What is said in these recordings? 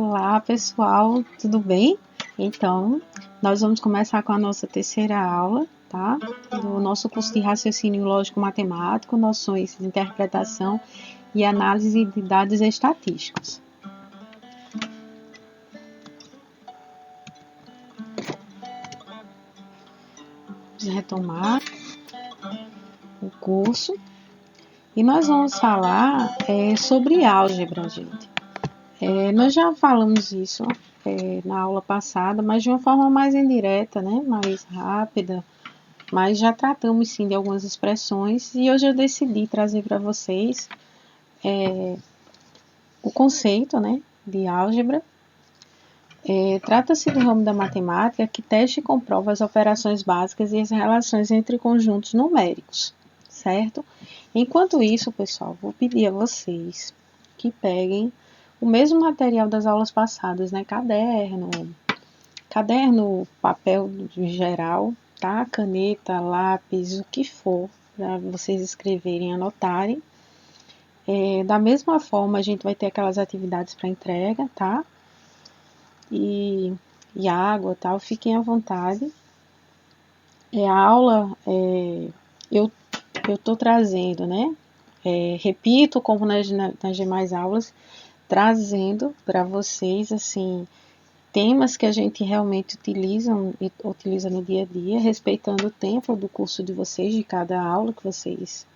Olá, pessoal, tudo bem? Então, nós vamos começar com a nossa terceira aula, tá? Do nosso curso de Raciocínio Lógico-Matemático, Noções de Interpretação e Análise de Dados Estatísticos. Vamos retomar o curso e nós vamos falar sobre álgebra, gente. Nós já falamos isso na aula passada, mas de uma forma mais indireta, né? Mais rápida, mas já tratamos sim de algumas expressões e hoje eu decidi trazer para vocês o conceito, né, de álgebra. Trata-se do ramo da matemática que testa e comprova as operações básicas e as relações entre conjuntos numéricos, certo? Enquanto isso, pessoal, vou pedir a vocês que peguem o mesmo material das aulas passadas, né? Caderno, papel em geral, tá? Caneta, lápis, o que for, para vocês escreverem e anotarem. Da mesma forma, a gente vai ter aquelas atividades para entrega, tá? E água, tal, fiquem à vontade. A aula, eu tô trazendo, né? Repito, como nas demais aulas, trazendo para vocês, assim, temas que a gente realmente utiliza no dia a dia, respeitando o tempo do curso de vocês, de cada aula que vocês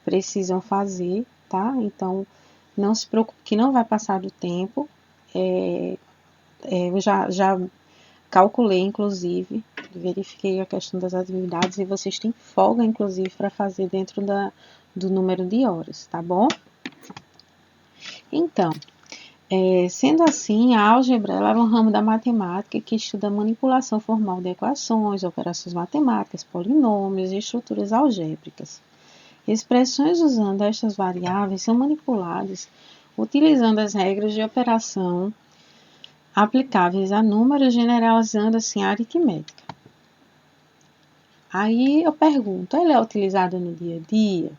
precisam fazer, tá? Então, não se preocupe que não vai passar do tempo. Eu já calculei, inclusive, verifiquei a questão das atividades e vocês têm folga, inclusive, para fazer dentro do número de horas, tá bom? Então, sendo assim, a álgebra ela é um ramo da matemática que estuda a manipulação formal de equações, operações matemáticas, polinômios e estruturas algébricas. Expressões usando estas variáveis são manipuladas utilizando as regras de operação aplicáveis a números, generalizando assim a aritmética. Aí eu pergunto, ele é utilizado no dia a dia?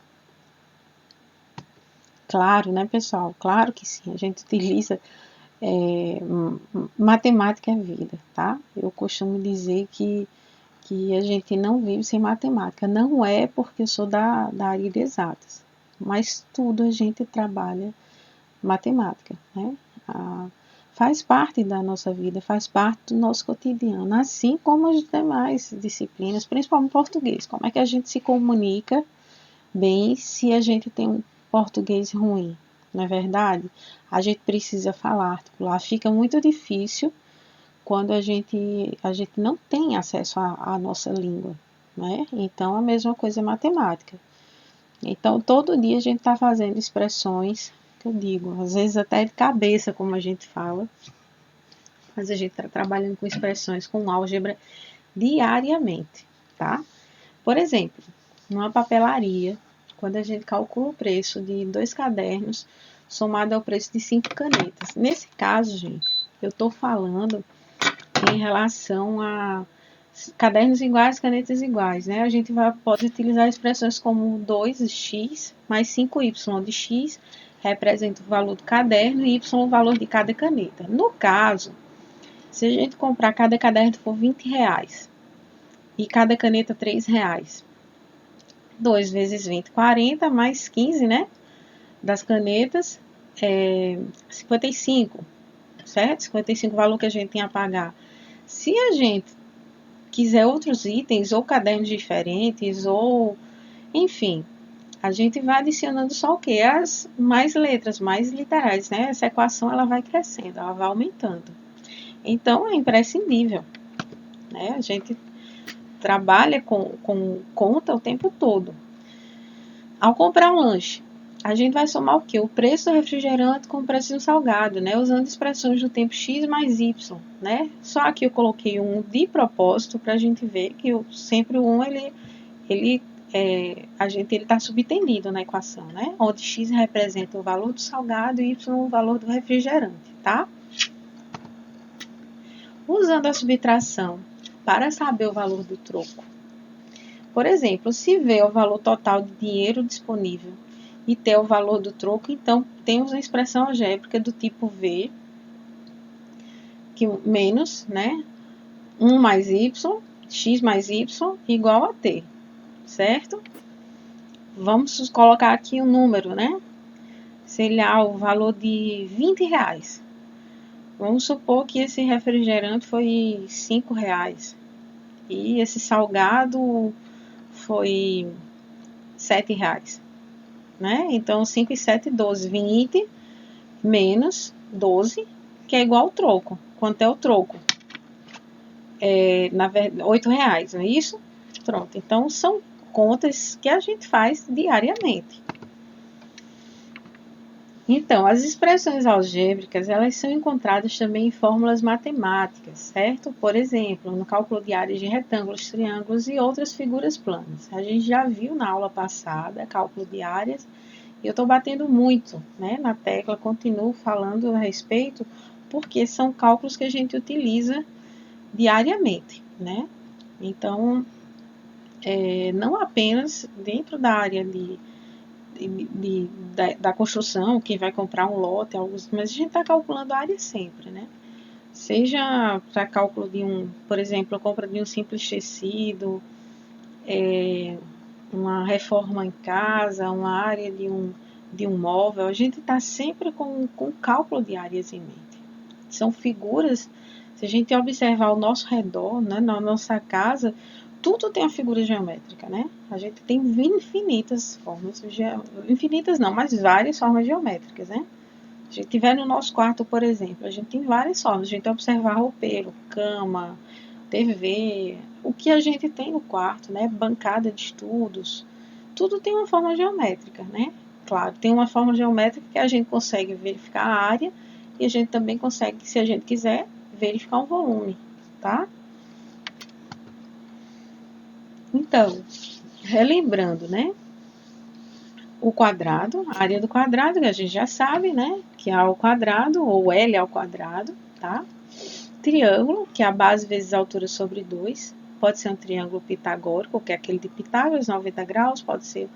Claro, né, pessoal? Claro que sim, a gente utiliza. Matemática é vida, tá? Eu costumo dizer que a gente não vive sem matemática. Não é porque eu sou da área de exatas, mas tudo a gente trabalha matemática, né? Faz parte da nossa vida, faz parte do nosso cotidiano, assim como as demais disciplinas, principalmente português. Como é que a gente se comunica bem se a gente tem um português ruim? Não é verdade? A gente precisa falar, articular. Fica muito difícil quando a gente não tem acesso à nossa língua, né? Então, a mesma coisa é matemática. Então, todo dia a gente está fazendo expressões, que eu digo, às vezes até de cabeça, como a gente fala, mas a gente está trabalhando com expressões, com álgebra, diariamente, tá? Por exemplo, numa papelaria, quando a gente calcula o preço de 2 cadernos, somado ao preço de 5 canetas. Nesse caso, gente, eu estou falando em relação a cadernos iguais, canetas iguais, né? A gente pode utilizar expressões como 2x mais 5y, onde x representa o valor do caderno e y o valor de cada caneta. No caso, se a gente comprar cada caderno por R$20 e cada caneta R$3, 2 vezes 20, 40, mais 15, né? Das canetas, 55, certo? 55 o valor que a gente tem a pagar. Se a gente quiser outros itens, ou cadernos diferentes, ou, enfim, a gente vai adicionando só o quê? As mais letras, mais literais, né? Essa equação, ela vai crescendo, ela vai aumentando. Então, é imprescindível, né? A gente trabalha com conta o tempo todo. Ao comprar um lanche, a gente vai somar o quê? O preço do refrigerante com o preço do salgado, né? Usando expressões do tempo x mais y, né? Só que eu coloquei um de propósito para a gente ver que sempre o 1, ele está subtendido na equação, né? Onde x representa o valor do salgado e y o valor do refrigerante, tá? Usando a subtração para saber o valor do troco. Por exemplo, se V é o valor total de dinheiro disponível e T é o valor do troco, então temos a expressão algébrica do tipo V que menos, né? 1 mais y, x mais y, igual a t, certo? Vamos colocar aqui um número, né? Seria o valor de R$20. Vamos supor que esse refrigerante foi R$5. E esse salgado foi R$7, né? Então, 5 e 7, 12. 20 menos 12, que é igual ao troco. Quanto é o troco? Na verdade, R$8, não é isso? Pronto. Então, são contas que a gente faz diariamente. Então, as expressões algébricas, elas são encontradas também em fórmulas matemáticas, certo? Por exemplo, no cálculo de áreas de retângulos, triângulos e outras figuras planas. A gente já viu na aula passada cálculo de áreas, e eu estou batendo muito, né, na tecla, continuo falando a respeito, porque são cálculos que a gente utiliza diariamente, né? Então, não apenas dentro da área da construção, quem vai comprar um lote, mas a gente está calculando a área sempre, né? Seja para cálculo de por exemplo, a compra de um simples tecido, uma reforma em casa, uma área de um móvel, a gente está sempre com cálculo de áreas em mente. São figuras, se a gente observar ao nosso redor, né, na nossa casa, tudo tem uma figura geométrica, né? A gente tem infinitas formas, infinitas não, mas várias formas geométricas, né? Se a gente tiver no nosso quarto, por exemplo, a gente tem várias formas. A gente observar roupeiro, cama, TV, o que a gente tem no quarto, né? Bancada de estudos, tudo tem uma forma geométrica, né? Claro, tem uma forma geométrica que a gente consegue verificar a área e a gente também consegue, se a gente quiser, verificar um volume, tá? Então, relembrando, né? O quadrado, a área do quadrado, que a gente já sabe, né? Que é A ao quadrado, ou L ao quadrado, tá? Triângulo, que é a base vezes a altura sobre 2. Pode ser um triângulo pitagórico, que é aquele de Pitágoras, 90 graus, pode ser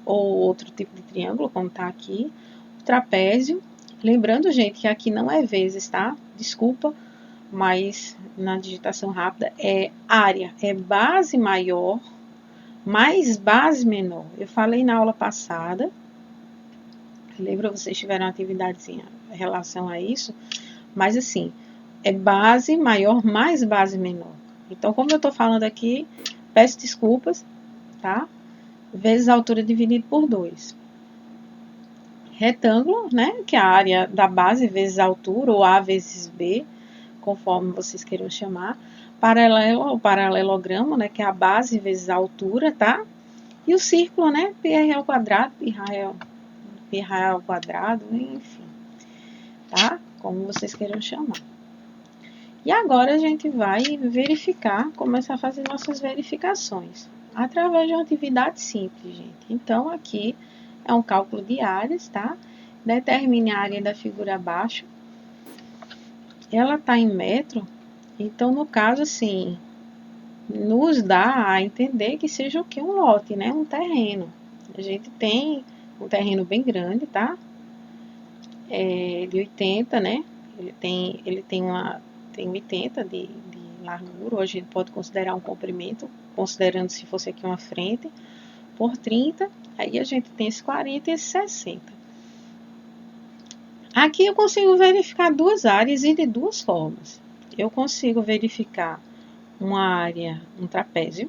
ou outro tipo de triângulo, como tá aqui. O trapézio, lembrando, gente, que aqui não é vezes, tá? Desculpa, mas na digitação rápida é área, é base maior mais base menor. Eu falei na aula passada, lembra, vocês tiveram uma atividadezinha em relação a isso, mas assim, é base maior mais base menor. Então, como eu estou falando aqui, peço desculpas, tá? Vezes a altura dividido por 2. Retângulo, né? Que é a área da base vezes a altura, ou A vezes B, conforme vocês queiram chamar. Paralelo ou paralelogramo, né? Que é a base vezes a altura, tá? E o círculo, né? Πr ao quadrado, πr ao quadrado, enfim, tá? Como vocês queiram chamar. E agora a gente vai verificar, começar a fazer nossas verificações, através de uma atividade simples, gente. Então, aqui é um cálculo de áreas, tá? Determine a área da figura abaixo. Ela está em metro, então, no caso, assim, nos dá a entender que seja o que? Um lote, né? Um terreno. A gente tem um terreno bem grande, tá? De 80, né? Ele tem 80 de largura, ou a gente pode considerar um comprimento, considerando se fosse aqui uma frente, por 30, aí a gente tem esse 40 e esse 60. Aqui eu consigo verificar duas áreas e de duas formas. Eu consigo verificar uma área, um trapézio,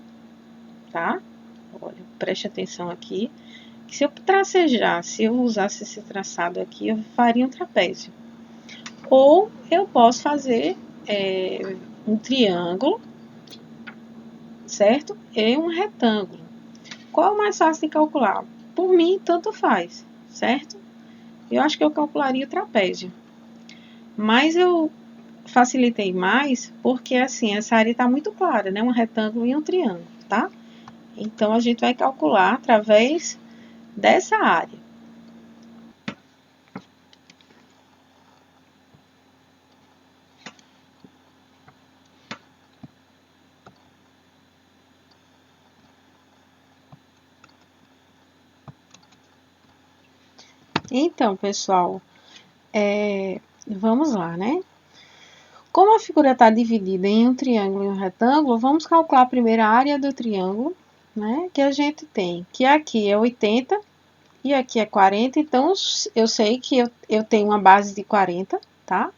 tá? Olha, preste atenção aqui. Se eu tracejar, se eu usasse esse traçado aqui, eu faria um trapézio. Ou eu posso fazer um triângulo, certo? E um retângulo. Qual é o mais fácil de calcular? Por mim, tanto faz, certo? Eu acho que eu calcularia o trapézio. Mas eu facilitei mais porque, assim, essa área está muito clara, né? Um retângulo e um triângulo, tá? Então, a gente vai calcular através dessa área. Então, pessoal, vamos lá, né? Como a figura está dividida em um triângulo e um retângulo, vamos calcular primeiro a área do triângulo, né? Que a gente tem, que aqui é 80 e aqui é 40, então eu sei que eu tenho uma base de 40, tá?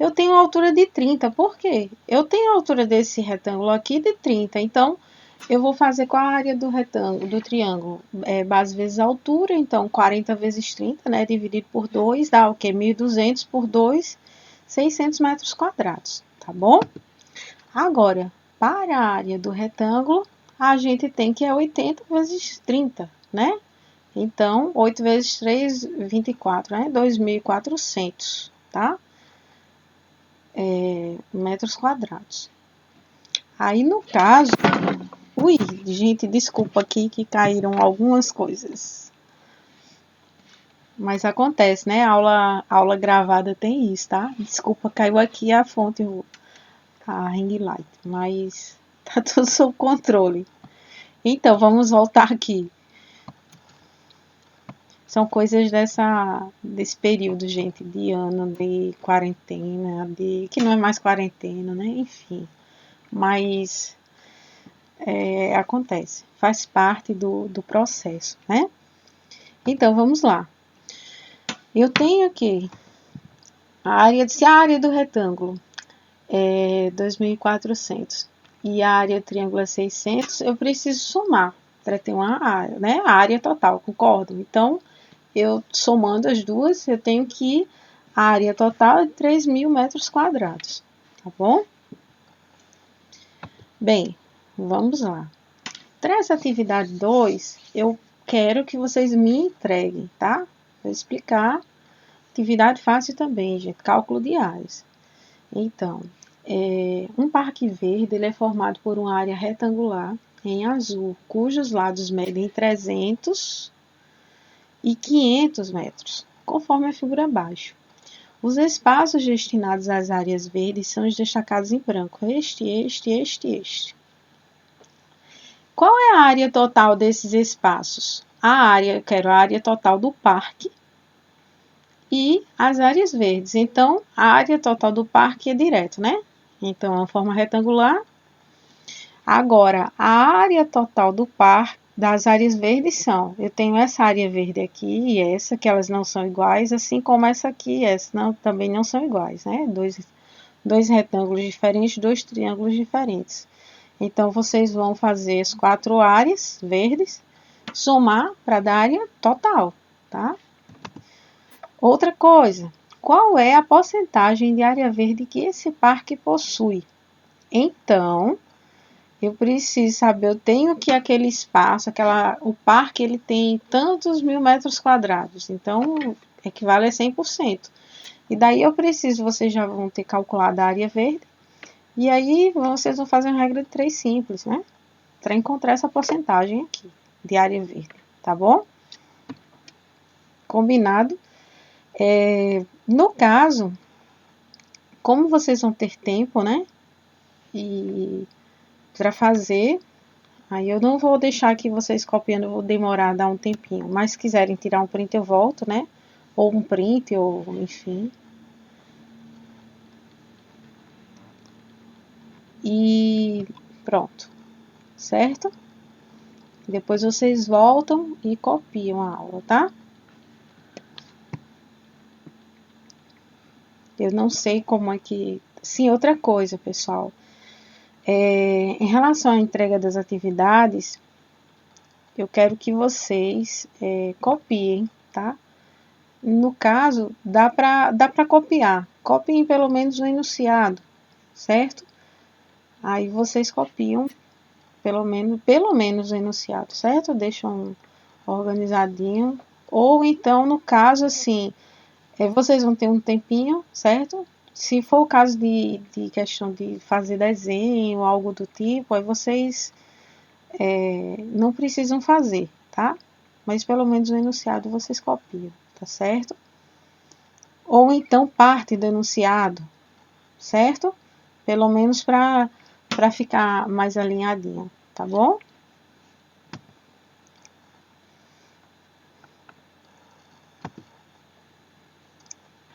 Eu tenho a altura de 30, por quê? Eu tenho a altura desse retângulo aqui de 30, então eu vou fazer com a área do retângulo, do triângulo, base vezes altura, então 40 vezes 30, né, dividido por 2, dá o quê? 1.200 por 2, 600 metros quadrados, tá bom? Agora, para a área do retângulo, a gente tem que é 80 vezes 30, né? Então, 8 vezes 3, 24, né? 2.400, tá? Metros quadrados. Aí, no caso... Ui, gente, desculpa aqui que caíram algumas coisas. Mas acontece, né? Aula gravada tem isso, tá? Desculpa, caiu aqui a fonte, a ring light. Mas tá tudo sob controle. Então, vamos voltar aqui. São coisas desse período, gente, de ano, de quarentena, que não é mais quarentena, né? Enfim. Mas acontece, faz parte do processo, né? Então, vamos lá. Eu tenho aqui se a área do retângulo é 2.400 e a área do triângulo é 600, eu preciso somar para ter uma área, né? A área total, concordo? Então, eu somando as duas, eu tenho que a área total é 3.000 metros quadrados, tá bom? Bem, vamos lá. Para essa atividade 2, eu quero que vocês me entreguem, tá? Vou explicar. Atividade fácil também, gente. Cálculo de áreas. Então, um parque verde ele é formado por uma área retangular em azul, cujos lados medem 300 e 500 metros, conforme a figura abaixo. Os espaços destinados às áreas verdes são os destacados em branco. Este. Qual é a área total desses espaços? Eu quero a área total do parque e as áreas verdes. Então, a área total do parque é direto, né? Então, é uma forma retangular. Agora, a área total do parque, das áreas verdes são, eu tenho essa área verde aqui e essa, que elas não são iguais, assim como essa aqui e essa também não são iguais, né? Dois retângulos diferentes, dois triângulos diferentes. Então, vocês vão fazer as 4 áreas verdes, somar para dar área total, tá? Outra coisa, qual é a porcentagem de área verde que esse parque possui? Então, eu preciso saber, eu tenho que aquele espaço, o parque ele tem tantos mil metros quadrados, então equivale a 100%. E daí eu preciso, vocês já vão ter calculado a área verde, e aí vocês vão fazer uma regra de 3 simples, né? Para encontrar essa porcentagem aqui de área verde, tá bom? Combinado? No caso, como vocês vão ter tempo, né? E para fazer, aí eu não vou deixar aqui vocês copiando, eu vou demorar, dar um tempinho. Mas se quiserem tirar um print, eu volto, né? Ou um print, ou enfim. E pronto, certo? Depois vocês voltam e copiam a aula, tá? Eu não sei como é que... Sim, outra coisa, pessoal. Em relação à entrega das atividades, eu quero que vocês copiem, tá? No caso, dá para copiar. Copiem pelo menos o enunciado, certo? Aí vocês copiam pelo menos o enunciado, certo? Deixam organizadinho. Ou então, no caso, assim, vocês vão ter um tempinho, certo? Se for o caso de questão de fazer desenho, algo do tipo, aí vocês não precisam fazer, tá? Mas pelo menos o enunciado vocês copiam, tá certo? Ou então parte do enunciado, certo? Pelo menos para ficar mais alinhadinho, tá bom?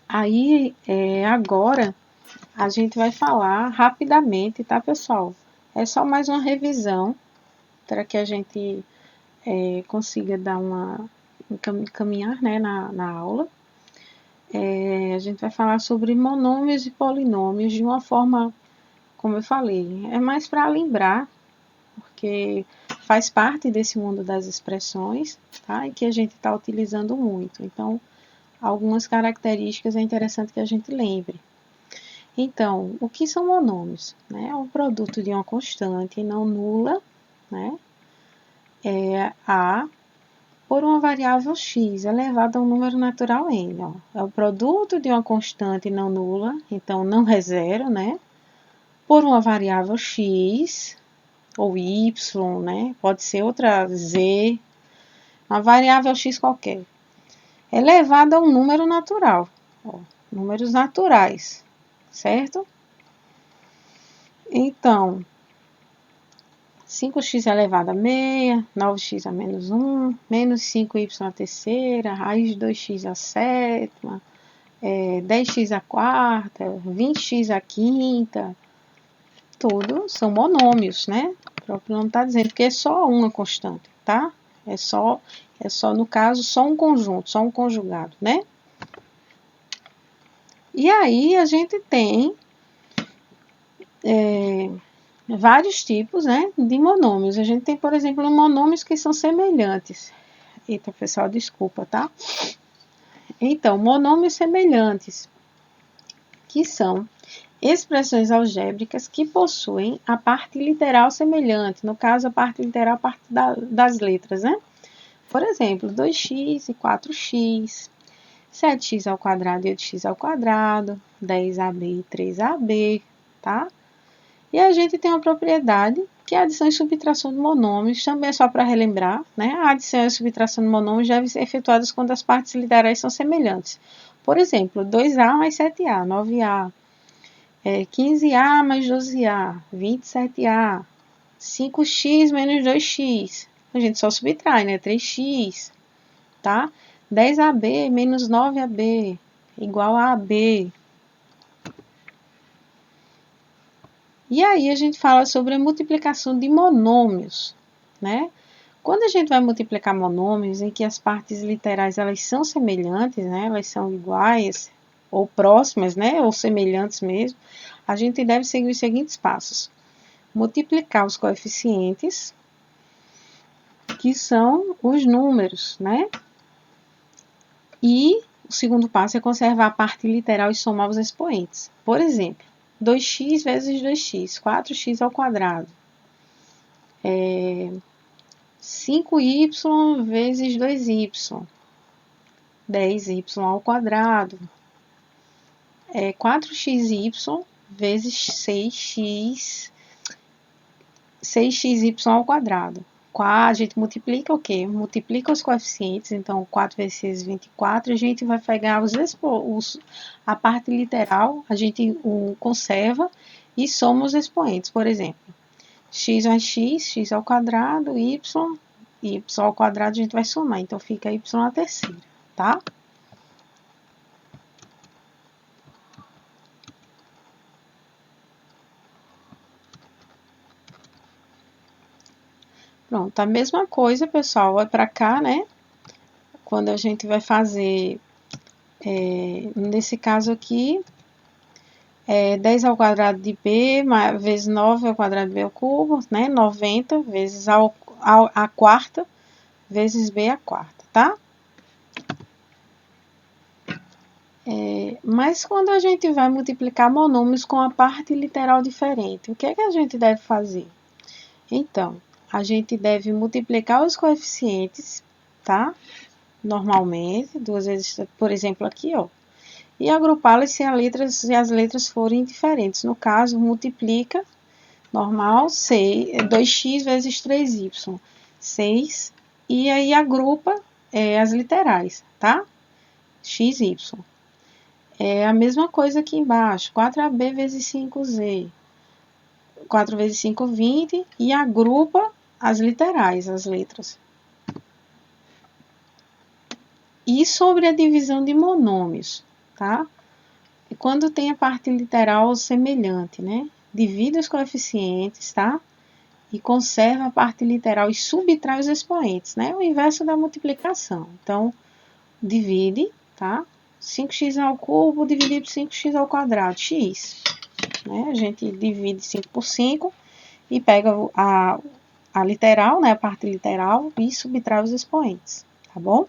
Aí, agora, a gente vai falar rapidamente, tá, pessoal? É só mais uma revisão para que a gente consiga dar caminhar, né, na aula. A gente vai falar sobre monômios e polinômios de uma forma, como eu falei, é mais para lembrar, porque faz parte desse mundo das expressões, tá? E que a gente está utilizando muito. Então, algumas características é interessante que a gente lembre. Então, o que são monômios? Né? É o produto de uma constante não nula, né? A por uma variável x elevada a um número natural n. Ó. É o produto de uma constante não nula, então não é zero, né? Por uma variável x ou y, né? Pode ser outra z, uma variável x qualquer, elevada a um número natural. Ó, números naturais, certo? Então, 5x elevado a meia, 9x a menos 1, menos 5y a terceira, raiz de 2x a sétima, 10x a quarta, 20x a quinta, tudo são monômios, né? O próprio nome está dizendo que é só uma constante, tá? É só, no caso, só um conjunto, só um conjugado, né? E aí a gente tem vários tipos, né, de monômios. A gente tem, por exemplo, monômios que são semelhantes. Eita, pessoal, desculpa, tá? Então, monômios semelhantes, que são expressões algébricas que possuem a parte literal semelhante. No caso, a parte literal a parte das letras, né? Por exemplo, 2x e 4x, 7x ao quadrado e 8x ao quadrado, 10ab e 3ab, tá? E a gente tem uma propriedade que é a adição e subtração de monômios, também é só para relembrar, né? A adição e a subtração de monômios devem ser efetuadas quando as partes literais são semelhantes. Por exemplo, 2a mais 7a, 9a, 15a mais 12a, 27a, 5x menos 2x. A gente só subtrai, né? 3x, tá? 10ab menos 9ab igual a AB. E aí a gente fala sobre a multiplicação de monômios, né? Quando a gente vai multiplicar monômios em que as partes literais elas são semelhantes, né? Elas são iguais ou próximas, né? Ou semelhantes mesmo, a gente deve seguir os seguintes passos: multiplicar os coeficientes, que são os números, né? E o segundo passo é conservar a parte literal e somar os expoentes. Por exemplo, 2x vezes 2x, 4x ao quadrado. 5y vezes 2y, 10y ao quadrado. 4xy vezes 6xy ao quadrado. A gente multiplica o quê? Multiplica os coeficientes, então 4 vezes 6, 24, a gente vai pegar a parte literal, a gente conserva e soma os expoentes, por exemplo, x mais x, x ao quadrado, y ao quadrado a gente vai somar, então fica y à terceira, tá? Pronto, a mesma coisa, pessoal, vai para cá, né? Quando a gente vai fazer, nesse caso aqui, 10 ao quadrado de b vezes 9 ao quadrado de b ao cubo, né? 90 vezes a quarta vezes b à quarta, tá? Mas quando a gente vai multiplicar monômios com a parte literal diferente, o que é que a gente deve fazer? Então, a gente deve multiplicar os coeficientes, tá? Normalmente, duas vezes, por exemplo, aqui, ó. E agrupá-las se as letras forem diferentes. No caso, multiplica, normal, 2x vezes 3y, 6. E aí agrupa as literais, tá? x, y. É a mesma coisa aqui embaixo, 4ab vezes 5z. 4 vezes 5, 20, e agrupa as literais, as letras. E sobre a divisão de monômios, tá? quando tem a parte literal semelhante, né? Divide os coeficientes, tá? E conserva a parte literal e subtrai os expoentes, né? O inverso da multiplicação. Então, divide, tá? 5x ao cubo dividido por 5x ao quadrado, x. Né? A gente divide 5 por 5 e pega a literal, né? A parte literal e subtrai os expoentes, tá bom?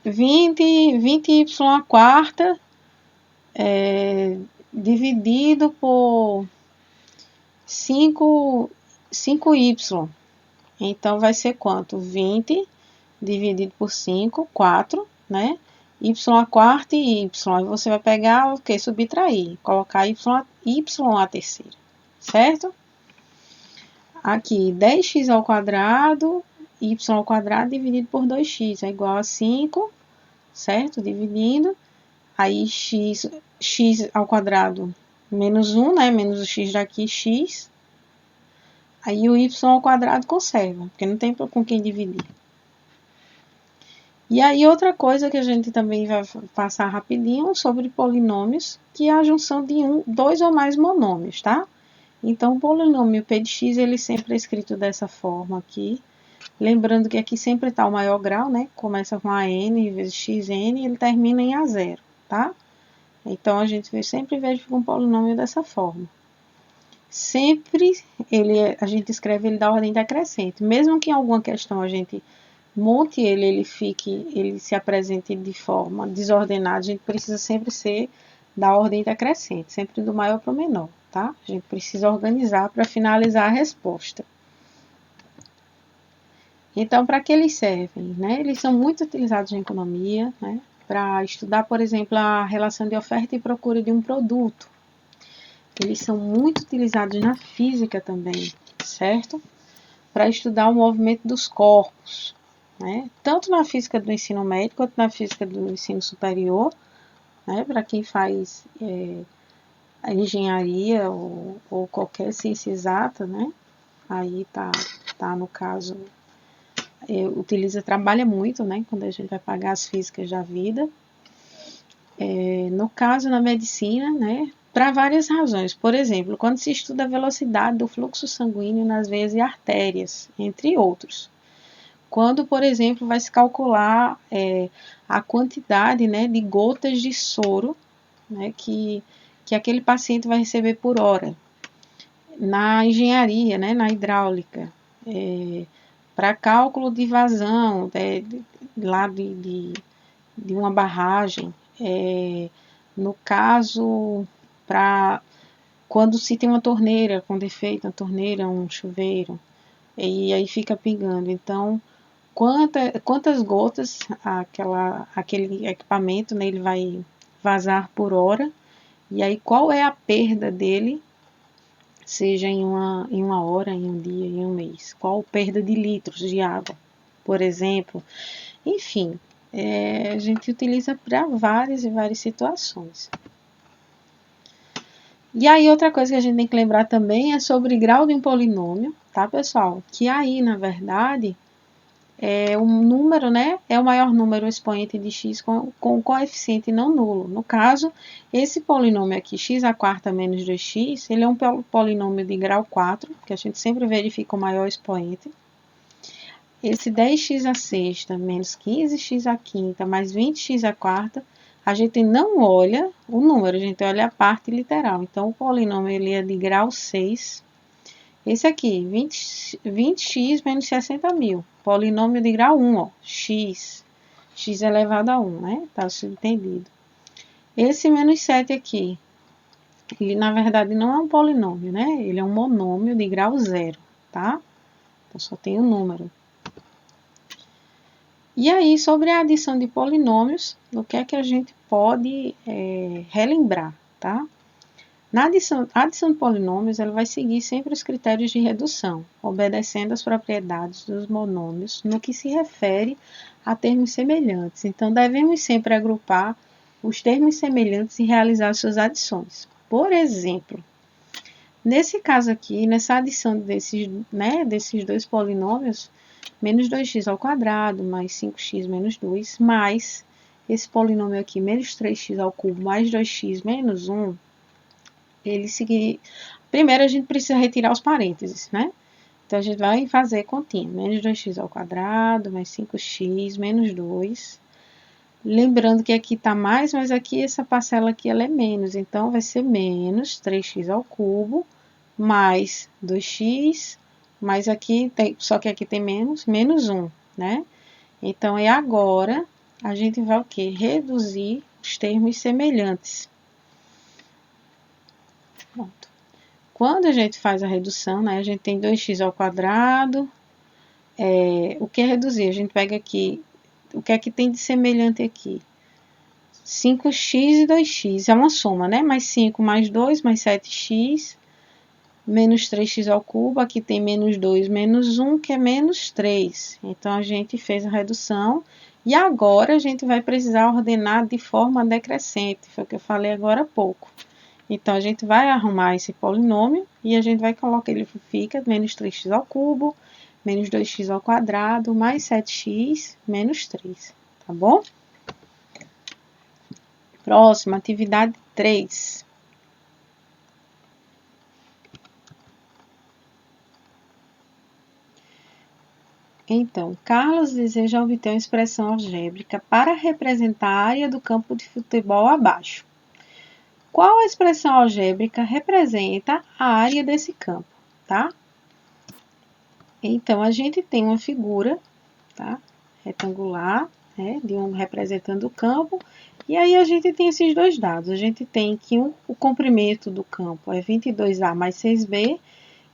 20y à quarta dividido por 5y. Então, vai ser quanto? 20 dividido por 5, 4, né? Y à quarta e y. Aí você vai pegar o que? Subtrair. Colocar y à terceira. Certo? Aqui, 10x ao quadrado, y ao quadrado dividido por 2x. É igual a 5, certo? Dividindo. Aí, x ao quadrado menos 1, né? Menos o x daqui, x. Aí o y ao quadrado conserva, porque não tem com quem dividir. E aí outra coisa que a gente também vai passar rapidinho sobre polinômios, que é a junção de dois ou mais monômios, tá? Então o polinômio p de x, ele sempre é escrito dessa forma aqui. Lembrando que aqui sempre está o maior grau, né? Começa com an vezes xn e ele termina em a0, tá? Então a gente sempre veja um polinômio dessa forma. Sempre a gente escreve ele da ordem decrescente. Mesmo que em alguma questão a gente monte ele se apresente de forma desordenada, a gente precisa sempre ser da ordem decrescente, sempre do maior para o menor, tá? A gente precisa organizar para finalizar a resposta. Então, para que eles servem? Né? Eles são muito utilizados em economia, né? Para estudar, por exemplo, a relação de oferta e procura de um produto. Eles são muito utilizados na física também, certo? Para estudar o movimento dos corpos, né? Tanto na física do ensino médio quanto na física do ensino superior, né? Para quem faz a engenharia ou qualquer ciência exata, né? Aí tá no caso, trabalha muito, né? Quando a gente vai pagar as físicas da vida. No caso, na medicina, né? Para várias razões. Por exemplo, quando se estuda a velocidade do fluxo sanguíneo nas veias e artérias, entre outros. Quando, por exemplo, vai se calcular a quantidade, né, de gotas de soro, né, que aquele paciente vai receber por hora. Na engenharia, né, na hidráulica, para cálculo de vazão lá de uma barragem. No caso, para quando se tem uma torneira com defeito, uma torneira, um chuveiro, e aí fica pingando. Então, quantas gotas aquele equipamento, né, ele vai vazar por hora, e aí qual é a perda dele, seja em uma hora, em um dia, em um mês. Qual a perda de litros de água, por exemplo. Enfim, a gente utiliza para várias e várias situações. E aí, outra coisa que a gente tem que lembrar também é sobre grau de um polinômio, tá, pessoal? Que aí, na verdade, um número, né, é o maior número expoente de x com coeficiente não nulo. No caso, esse polinômio aqui, x à quarta menos 2x, ele é um polinômio de grau 4, que a gente sempre verifica o maior expoente. Esse 10x à sexta menos 15x à quinta mais 20x à quarta, a gente não olha o número, a gente olha a parte literal. Então, o polinômio ele é de grau 6. Esse aqui, 20x menos 60.000. Polinômio de grau 1, ó, x elevado a 1, né? Tá subentendido. Esse menos 7 aqui, ele na verdade não é um polinômio, né? Ele é um monômio de grau 0, tá? Então, só tem o número. E aí, sobre a adição de polinômios, o que é que a gente pode relembrar, tá? Na adição de polinômios, ela vai seguir sempre os critérios de redução, obedecendo às propriedades dos monômios no que se refere a termos semelhantes. Então, devemos sempre agrupar os termos semelhantes e realizar suas adições. Por exemplo, nesse caso aqui, nessa adição desses dois polinômios, menos 2x ao quadrado, mais 5x menos 2, mais esse polinômio aqui, menos 3x ao cubo mais 2x menos 1, ele seguir... Primeiro, a gente precisa retirar os parênteses, né? Então, a gente vai fazer continha. Menos 2x ao quadrado, mais 5x, menos 2. Lembrando que aqui tá mais, mas aqui essa parcela aqui, ela é menos. Então, vai ser menos 3x ao cubo, mais 2x, mais aqui, só que aqui tem menos, menos 1, né? Então, agora, a gente vai o quê? Reduzir os termos semelhantes. Pronto. Quando a gente faz a redução, né, a gente tem 2x ao quadrado. O que é reduzir? A gente pega aqui, o que é que tem de semelhante aqui? 5x e 2x, é uma soma, né? Mais 5 mais 2, mais 7x, menos 3x ao cubo. Aqui tem menos 2, menos 1, que é menos 3. Então, a gente fez a redução. E agora, a gente vai precisar ordenar de forma decrescente. Foi o que eu falei agora há pouco. Então, a gente vai arrumar esse polinômio e a gente vai colocar, ele fica menos 3x ao cubo, menos 2x ao quadrado, mais 7x, menos 3, tá bom? Próxima, atividade 3. Então, Carlos deseja obter uma expressão algébrica para representar a área do campo de futebol abaixo. Qual a expressão algébrica representa a área desse campo, tá? Então, a gente tem uma figura, tá? Retangular, né? Representando o campo. E aí, a gente tem esses dois dados. A gente tem que o comprimento do campo é 22A mais 6B.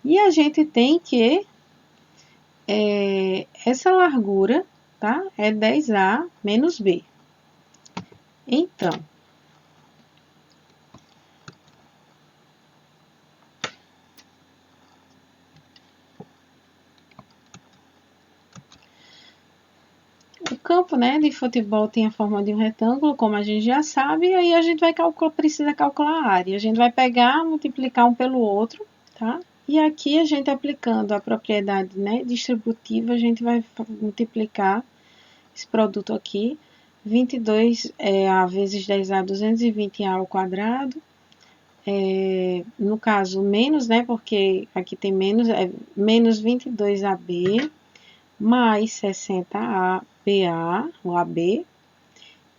E a gente tem que essa largura, tá? É 10A menos B. Então, o campo, né, de futebol tem a forma de um retângulo, como a gente já sabe, e aí a gente vai precisa calcular a área. A gente vai pegar, multiplicar um pelo outro, tá? E aqui a gente aplicando a propriedade, né, distributiva, a gente vai multiplicar esse produto aqui, 22A vezes 10A, 220A ao quadrado. No caso, menos, né, porque aqui tem menos, menos 22AB, mais 60BA, o AB,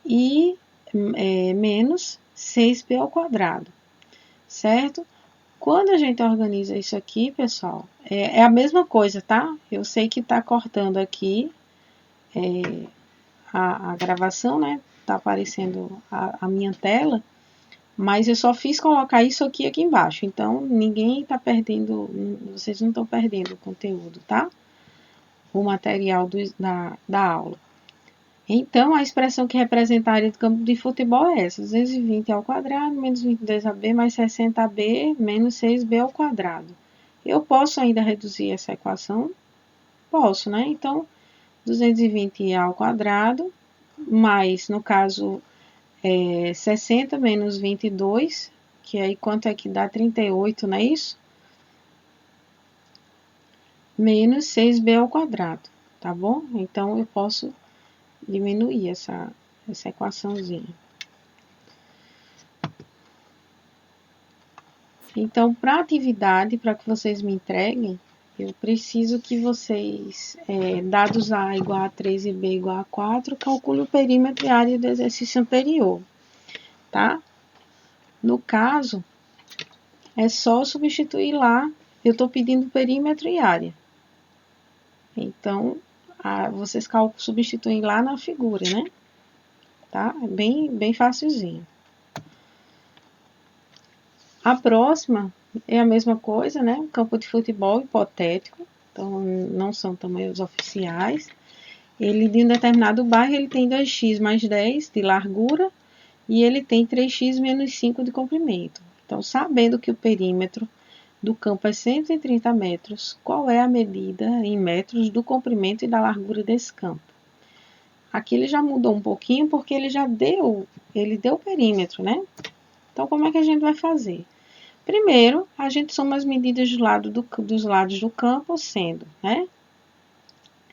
e menos 6B ao quadrado, certo? Quando a gente organiza isso aqui, pessoal, é a mesma coisa, tá? Eu sei que tá cortando aqui a gravação, né? Tá aparecendo a minha tela, mas eu só fiz colocar isso aqui embaixo. Então, ninguém tá perdendo, vocês não estão perdendo o conteúdo, tá? O material da aula. Então, a expressão que representa a área do campo de futebol é essa: 220 ao quadrado, menos 22AB, mais 60B, menos 6B ao quadrado. Eu posso ainda reduzir essa equação? Posso, né? Então, 220 ao quadrado, mais, no caso, 60 menos 22, que aí quanto é que dá? 38, não é isso? Menos 6B ao quadrado, tá bom? Então, eu posso diminuir essa equaçãozinha. Então, para a atividade, para que vocês me entreguem, eu preciso que vocês, dados A igual a 3 e B igual a 4, calcule o perímetro e área do exercício anterior, tá? No caso, é só substituir lá, eu estou pedindo perímetro e área. Então, vocês substituem lá na figura, né? Tá? É bem facilzinho. A próxima é a mesma coisa, né? Campo de futebol hipotético, então não são tamanhos oficiais. Ele, de um determinado bairro, ele tem 2x mais 10 de largura e ele tem 3x menos 5 de comprimento. Então, sabendo que o perímetro do campo é 130 metros, qual é a medida em metros do comprimento e da largura desse campo? Aqui ele já mudou um pouquinho porque ele deu o perímetro, né? Então, como é que a gente vai fazer? Primeiro, a gente soma as medidas dos lados do campo, sendo, né?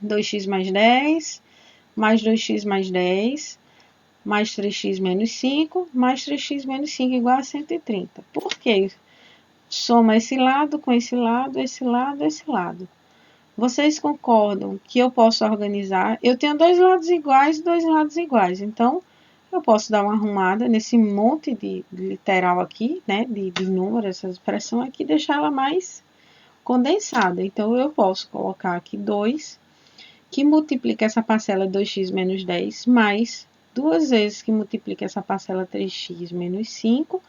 2x mais 10, mais 2x mais 10, mais 3x menos 5, mais 3x menos 5 igual a 130. Por quê? Soma esse lado com esse lado, esse lado, esse lado. Vocês concordam que eu posso organizar? Eu tenho dois lados iguais e dois lados iguais. Então, eu posso dar uma arrumada nesse monte de literal aqui, né? De número, essa expressão aqui, deixar ela mais condensada. Então, eu posso colocar aqui 2, que multiplica essa parcela 2x menos 10, mais 2 vezes que multiplica essa parcela 3x menos 5,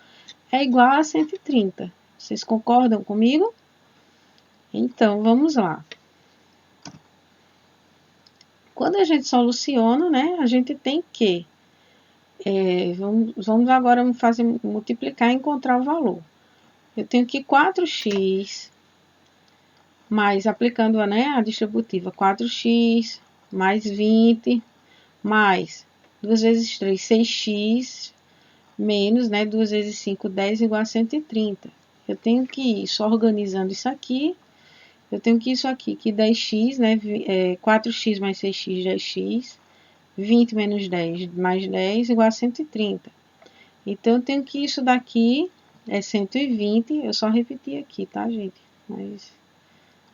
é igual a 130. Vocês concordam comigo? Então, vamos lá. Quando a gente soluciona, né, a gente tem que... vamos agora fazer multiplicar e encontrar o valor. Eu tenho que 4x, mais, aplicando, né, a distributiva, 4x, mais 20, mais 2 vezes 3, 6x, menos, né, 2 vezes 5, 10, igual a 130. Eu tenho que ir só organizando isso aqui. Eu tenho que isso aqui, que 10x, né, 4x mais 6x, 10x, 20 menos 10 mais 10, igual a 130. Então, eu tenho que isso daqui é 120, eu só repeti aqui, tá, gente? Mas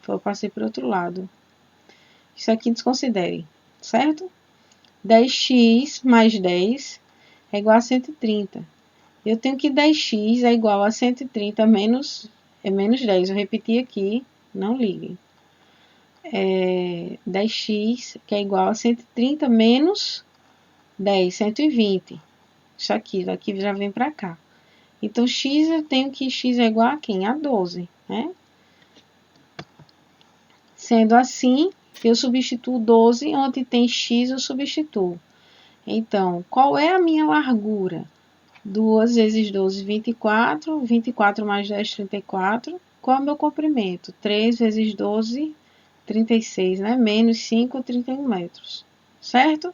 eu passei para o outro lado. Isso aqui desconsiderem, certo? 10x mais 10 é igual a 130. Eu tenho que 10x é igual a 130 menos 10. Eu repeti aqui, não liguem. 10x, que é igual a 130 menos 10, 120. Isso aqui, daqui já vem para cá. Então, x eu tenho que x é igual a quem? A 12, né? Sendo assim, eu substituo 12, onde tem x eu substituo. Então, qual é a minha largura? 2 vezes 12, 24. 24 mais 10, 34. Qual é o meu comprimento? 3 vezes 12, 36, né? Menos 5, 31 metros. Certo?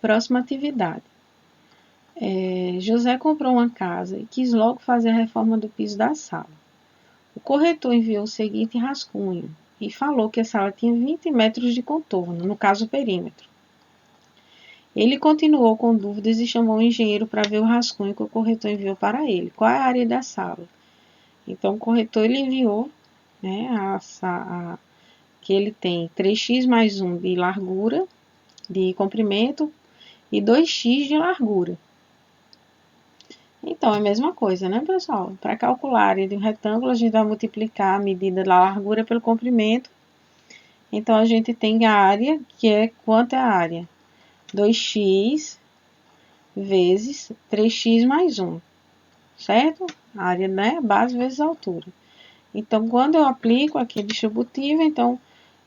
Próxima atividade. José comprou uma casa e quis logo fazer a reforma do piso da sala. O corretor enviou o seguinte rascunho e falou que a sala tinha 20 metros de contorno, no caso o perímetro. Ele continuou com dúvidas e chamou o engenheiro para ver o rascunho que o corretor enviou para ele. Qual é a área da sala? Então, o corretor ele enviou, né, que ele tem 3x mais 1 de largura, de comprimento, e 2x de largura. Então, é a mesma coisa, né, pessoal? Para calcular a área de um retângulo, a gente vai multiplicar a medida da largura pelo comprimento. Então, a gente tem a área, que é quanto é a área? 2x vezes 3x mais 1, certo? A área, né, base vezes a altura. Então, quando eu aplico aqui a distributiva, então,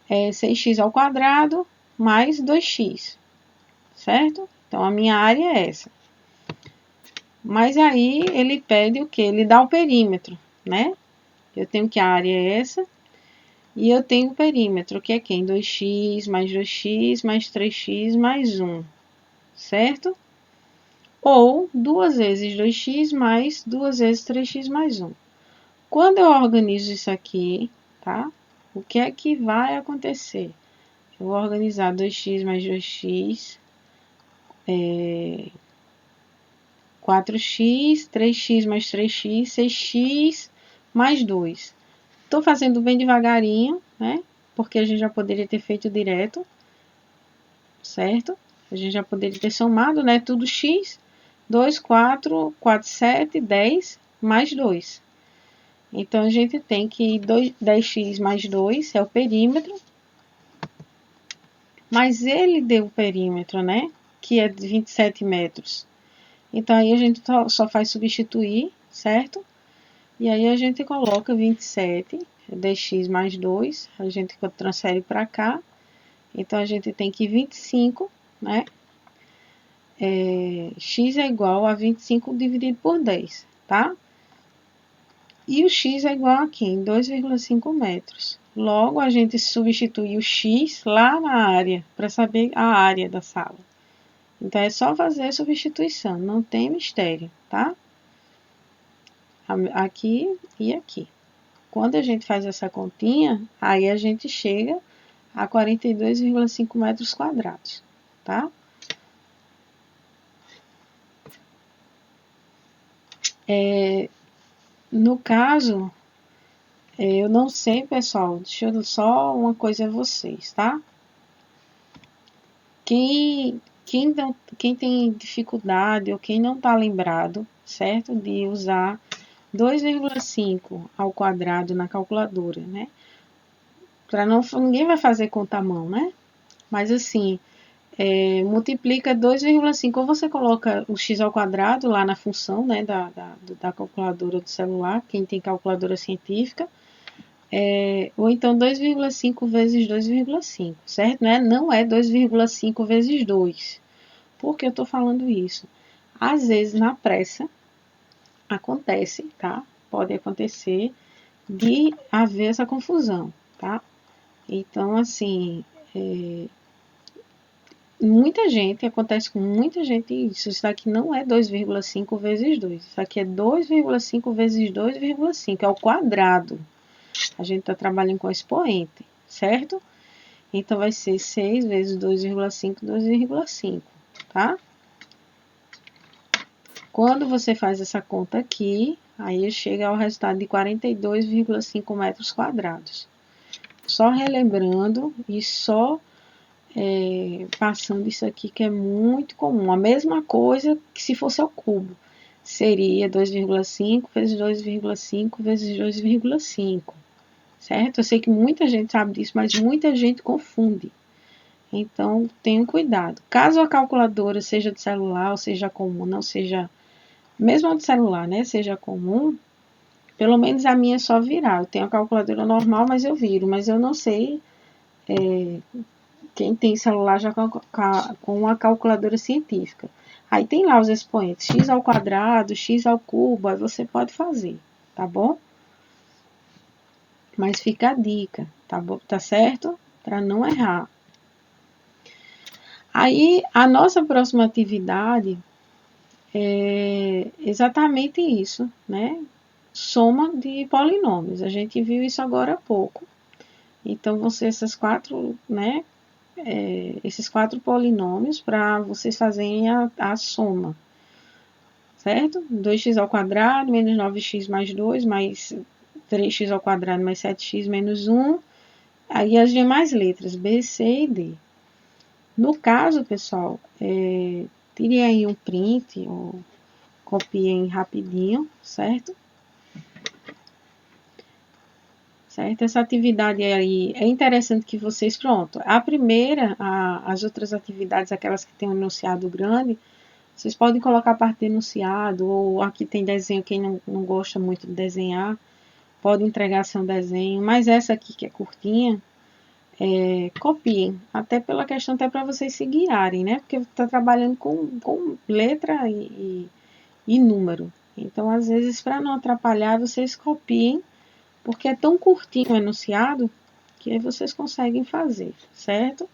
é 6x ao quadrado mais 2x, certo? Então, a minha área é essa. Mas aí, ele pede o quê? Ele dá o perímetro, né? Eu tenho que a área é essa. E eu tenho o perímetro, que é quem? 2x mais 2x mais 3x mais 1, certo? Ou 2 vezes 2x mais 2 vezes 3x mais 1. Quando eu organizo isso aqui, tá? O que é que vai acontecer? Eu vou organizar 2x mais 2x, 4x, 3x mais 3x, 6x mais 2. Estou fazendo bem devagarinho, né? Porque a gente já poderia ter feito direto, certo? A gente já poderia ter somado, né? Tudo x, 2, 4, 4, 7, 10, mais 2. Então, a gente tem que 10x mais 2 é o perímetro. Mas ele deu o perímetro, né? Que é de 27 metros. Então, aí a gente só faz substituir, certo? E aí a gente coloca 27, 10x mais 2, a gente transfere para cá. Então, a gente tem que 25, né? X é igual a 25 dividido por 10, tá? E o x é igual a quem? 2,5 metros. Logo, a gente substitui o x lá na área, para saber a área da sala. Então, é só fazer a substituição, não tem mistério, tá? Aqui e aqui. Quando a gente faz essa continha, aí a gente chega a 42,5 metros quadrados, tá? No caso, eu não sei, pessoal, deixa eu só uma coisa a vocês, tá? Quem tem dificuldade ou quem não está lembrado, certo? De usar 2,5 ao quadrado na calculadora, né? Para não, ninguém vai fazer conta à mão, né? Mas assim, multiplica 2,5, ou você coloca o x ao quadrado lá na função, né, da calculadora do celular, quem tem calculadora científica, ou então 2,5 vezes 2,5, certo? Né? Não é 2,5 vezes 2. Por que eu estou falando isso? Às vezes, na pressa, acontece, tá? Pode acontecer de haver essa confusão, tá? Então, assim, muita gente, acontece com muita gente isso. Isso aqui não é 2,5 vezes 2. Isso aqui é 2,5 vezes 2,5. É o quadrado. A gente está trabalhando com expoente, certo? Então, vai ser 6 vezes 2,5, 2,5, tá? Quando você faz essa conta aqui, aí chega ao resultado de 42,5 metros quadrados. Só relembrando e só passando isso aqui que é muito comum. A mesma coisa que se fosse ao cubo. Seria 2,5 vezes 2,5 vezes 2,5. Certo? Eu sei que muita gente sabe disso, mas muita gente confunde. Então, tenham cuidado. Caso a calculadora seja de celular ou seja comum, não seja, mesmo a de celular, né, seja comum, pelo menos a minha é só virar. Eu tenho a calculadora normal, mas eu viro. Mas eu não sei quem tem celular já com uma calculadora científica. Aí tem lá os expoentes, x ao quadrado, x ao cubo, aí você pode fazer, tá bom? Mas fica a dica, tá bom? Tá certo? Para não errar. Aí a nossa próxima atividade é exatamente isso, né? Soma de polinômios. A gente viu isso agora há pouco. Então, vão ser essas quatro, né? Esses quatro polinômios para vocês fazerem a soma, certo? 2x ao quadrado menos 9x mais 2 mais 3x ao quadrado mais 7x menos 1. Aí as demais letras, B, C e D. No caso, pessoal, tirem aí um print ou copiem rapidinho, certo? Certo? Essa atividade aí é interessante que vocês, pronto. A primeira, as outras atividades, aquelas que têm um enunciado grande, vocês podem colocar a parte de enunciado, ou aqui tem desenho, quem não gosta muito de desenhar, pode entregar seu desenho, mas essa aqui que é curtinha, copiem, até pela questão, até para vocês se guiarem, né? Porque está trabalhando com letra e número. Então, às vezes, para não atrapalhar, vocês copiem, porque é tão curtinho o enunciado que aí vocês conseguem fazer, certo?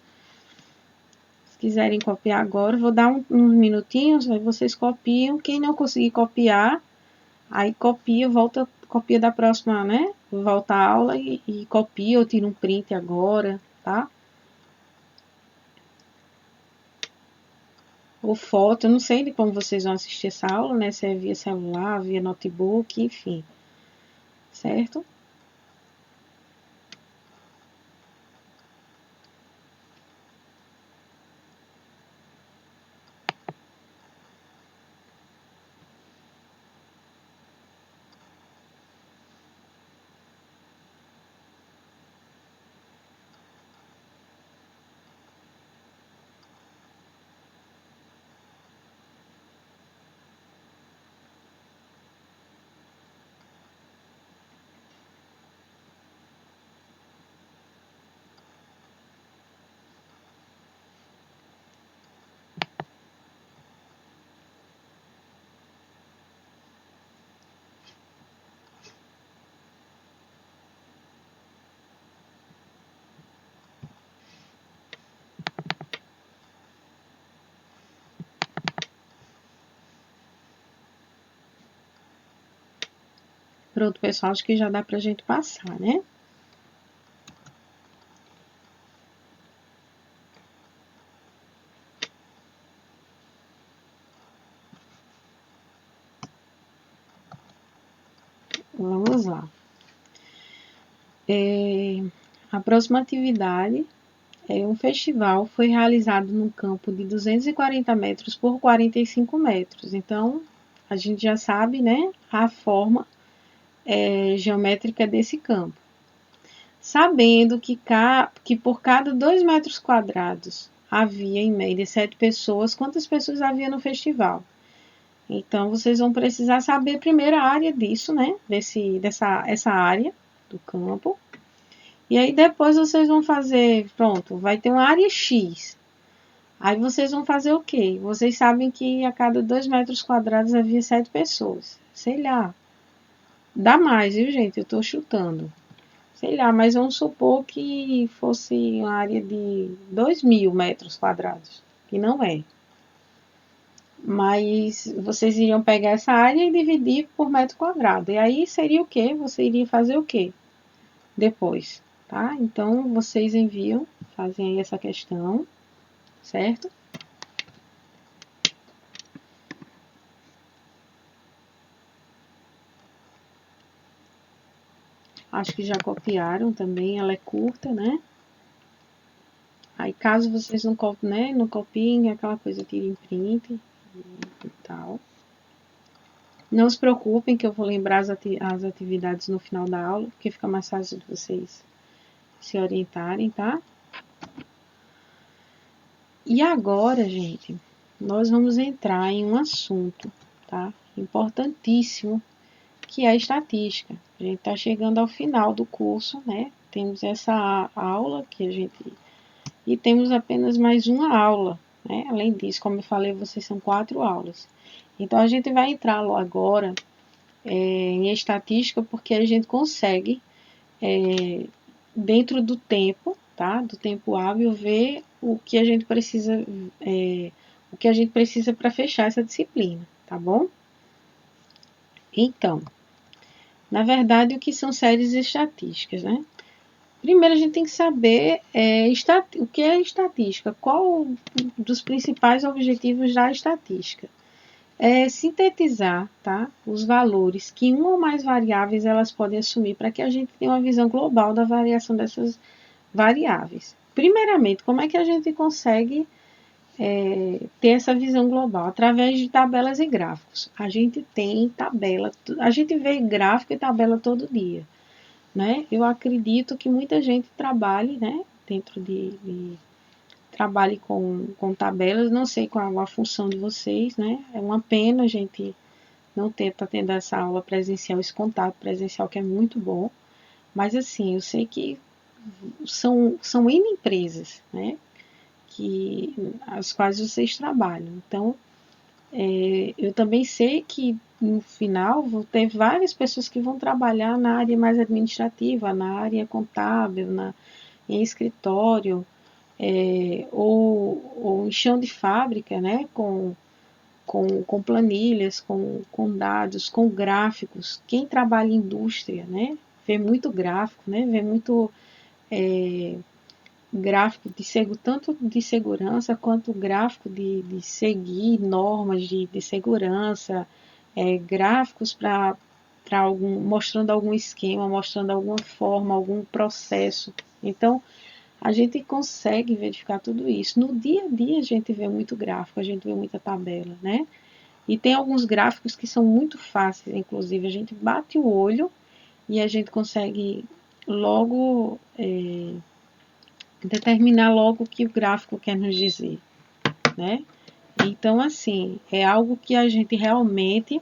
Se quiserem copiar agora, vou dar uns minutinhos, aí vocês copiam. Quem não conseguir copiar, aí copia, volta, copia da próxima, né? Volta a aula e copia ou tira um print agora, tá? Ou foto, eu não sei de como vocês vão assistir essa aula, né? Se é via celular, via notebook, enfim, certo? Pronto, pessoal, acho que já dá pra gente passar, né? Vamos lá. A próxima atividade um festival foi realizado num campo de 240 metros por 45 metros. Então, a gente já sabe, né, a forma geométrica desse campo. Sabendo que por cada 2 metros quadrados havia, em média, 7 pessoas, quantas pessoas havia no festival? Então, vocês vão precisar saber primeiro a área disso, né, essa área do campo. E aí depois vocês vão fazer, pronto, vai ter uma área X. Aí vocês vão fazer o quê? Vocês sabem que a cada 2 metros quadrados havia 7 pessoas. Sei lá. Dá mais, viu, gente? Eu tô chutando. Sei lá, mas vamos supor que fosse uma área de 2.000 metros quadrados. Que não é. Mas vocês iriam pegar essa área e dividir por metro quadrado. E aí seria o quê? Você iria fazer o quê? Depois, tá? Então, vocês enviam, fazem aí essa questão, certo? Acho que já copiaram também, ela é curta, né? Aí, caso vocês não, né, não copiem, aquela coisa, tirem print e tal. Não se preocupem que eu vou lembrar as atividades no final da aula, porque fica mais fácil de vocês se orientarem, tá? E agora, gente, nós vamos entrar em um assunto, tá? Importantíssimo, que é a estatística. A gente está chegando ao final do curso, né? Temos essa aula que a gente... E temos apenas mais uma aula, né? Além disso, como eu falei, vocês são 4 aulas. Então, a gente vai entrar agora em estatística, porque a gente consegue, dentro do tempo, tá? Do tempo hábil, ver o que a gente precisa, para fechar essa disciplina, tá bom? Então, na verdade, o que são séries estatísticas, né? Primeiro, a gente tem que saber o que é estatística, qual dos principais objetivos da estatística. É sintetizar, tá, os valores que uma ou mais variáveis elas podem assumir para que a gente tenha uma visão global da variação dessas variáveis. Primeiramente, como é que a gente consegue ter essa visão global? Através de tabelas e gráficos. A gente tem tabela, a gente vê gráfico e tabela todo dia, né? Eu acredito que muita gente trabalhe, né, dentro trabalhe com tabelas, não sei qual a função de vocês, né? É uma pena a gente não tá tendo essa aula presencial, esse contato presencial que é muito bom, mas assim, eu sei que são N empresas, né? As quais vocês trabalham. Então, eu também sei que no final vão ter várias pessoas que vão trabalhar na área mais administrativa, na área contábil, em escritório, ou em chão de fábrica, né? Com planilhas, com dados, com gráficos. Quem trabalha em indústria, né? Vê muito gráfico, né? Vê muito gráfico tanto de segurança quanto gráfico de seguir normas de segurança, gráficos para mostrando algum esquema, mostrando alguma forma, algum processo. Então, a gente consegue verificar tudo isso. No dia a dia, a gente vê muito gráfico, a gente vê muita tabela, né? E tem alguns gráficos que são muito fáceis, inclusive, a gente bate o olho e a gente consegue logo determinar logo o que o gráfico quer nos dizer, né? Então, assim, é algo que a gente realmente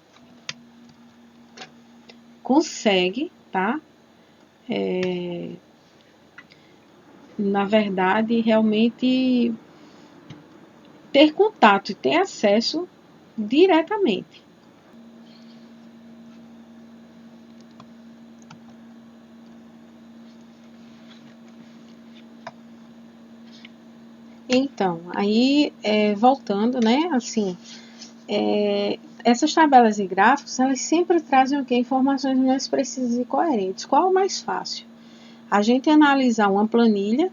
consegue, tá? Na verdade, realmente ter contato e ter acesso diretamente. Então, aí voltando, né? Assim, essas tabelas e gráficos, elas sempre trazem o quê? Informações mais precisas e coerentes. Qual é o mais fácil? A gente analisar uma planilha,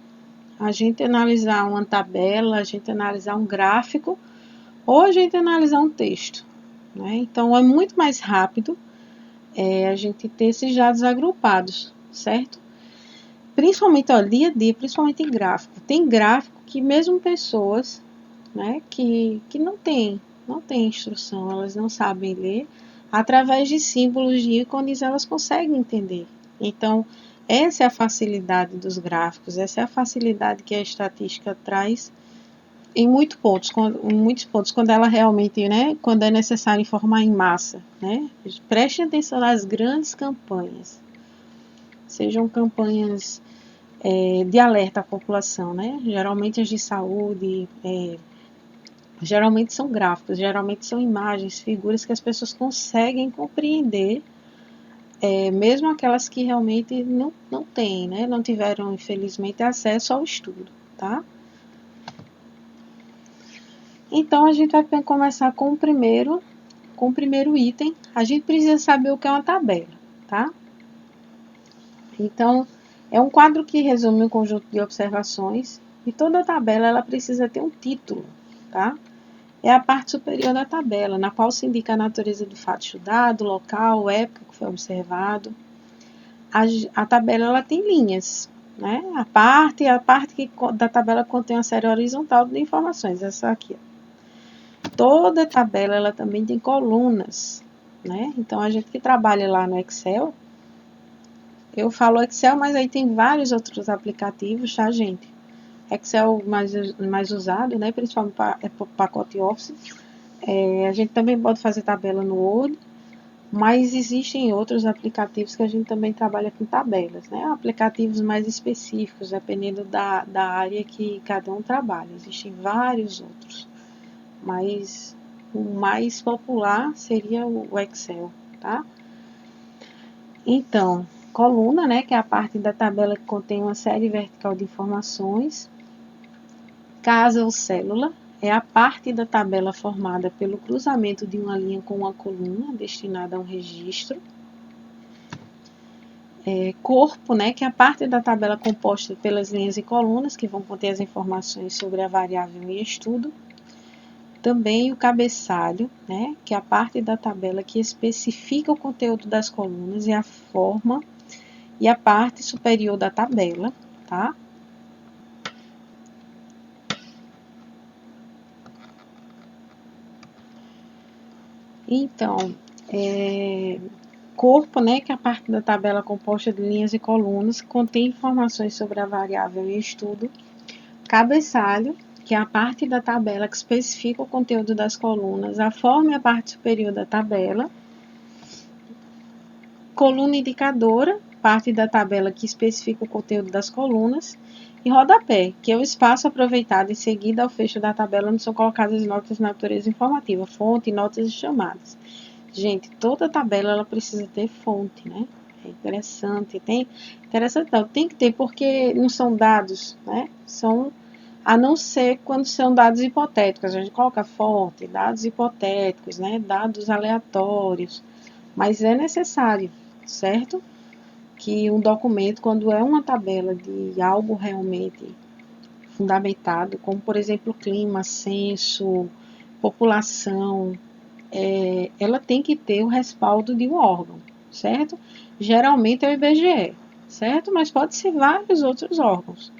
a gente analisar uma tabela, a gente analisar um gráfico, ou a gente analisar um texto, né? Então, é muito mais rápido a gente ter esses dados agrupados, certo? Principalmente, ó, dia a dia, principalmente em gráfico. Tem gráfico que mesmo pessoas, né, que não tem instrução, elas não sabem ler, através de símbolos, de ícones, elas conseguem entender. Então, essa é a facilidade dos gráficos, essa é a facilidade que a estatística traz em muitos pontos, quando ela realmente, né, quando é necessário informar em massa, né? Preste atenção nas grandes campanhas, sejam campanhas de alerta à população, né? Geralmente as de saúde, geralmente são gráficos, geralmente são imagens, figuras que as pessoas conseguem compreender, mesmo aquelas que realmente não têm, né? Não tiveram, infelizmente, acesso ao estudo, tá? Então, a gente vai começar com o primeiro item. A gente precisa saber o que é uma tabela, tá? Então, é um quadro que resume um conjunto de observações e toda tabela ela precisa ter um título, tá? É a parte superior da tabela, na qual se indica a natureza do fato estudado, local, época que foi observado. A tabela ela tem linhas, né? A parte da tabela contém uma série horizontal de informações, essa aqui. Toda tabela ela também tem colunas, né? Então a gente que trabalha lá no Excel, eu falo Excel, mas aí tem vários outros aplicativos, tá, gente? Excel mais usado, né? Principalmente para pacote Office. A gente também pode fazer tabela no Word, mas existem outros aplicativos que a gente também trabalha com tabelas, né? Aplicativos mais específicos, dependendo da área que cada um trabalha. Existem vários outros, mas o mais popular seria o Excel, tá? Então, coluna, né, que é a parte da tabela que contém uma série vertical de informações. Casa ou célula é a parte da tabela formada pelo cruzamento de uma linha com uma coluna destinada a um registro. Corpo, né, que é a parte da tabela composta pelas linhas e colunas que vão conter as informações sobre a variável em estudo. Também o cabeçalho, né, que é a parte da tabela que especifica o conteúdo das colunas e a forma, e a parte superior da tabela, tá? Então, corpo, né, que é a parte da tabela composta de linhas e colunas, contém informações sobre a variável em estudo. Cabeçalho, que é a parte da tabela que especifica o conteúdo das colunas, a forma e a parte superior da tabela. Coluna indicadora, parte da tabela que especifica o conteúdo das colunas. E rodapé, que é o espaço aproveitado em seguida ao fecho da tabela onde são colocadas notas de natureza informativa, fonte, notas e chamadas. Gente, toda tabela ela precisa ter fonte, né? É interessante, tem que ter porque não são dados, né? A não ser quando são dados hipotéticos, a gente coloca fonte, dados hipotéticos, né? Dados aleatórios, mas é necessário, certo? Que um documento, quando é uma tabela de algo realmente fundamentado, como por exemplo clima, censo, população, ela tem que ter o respaldo de um órgão, certo? Geralmente é o IBGE, certo? Mas pode ser vários outros órgãos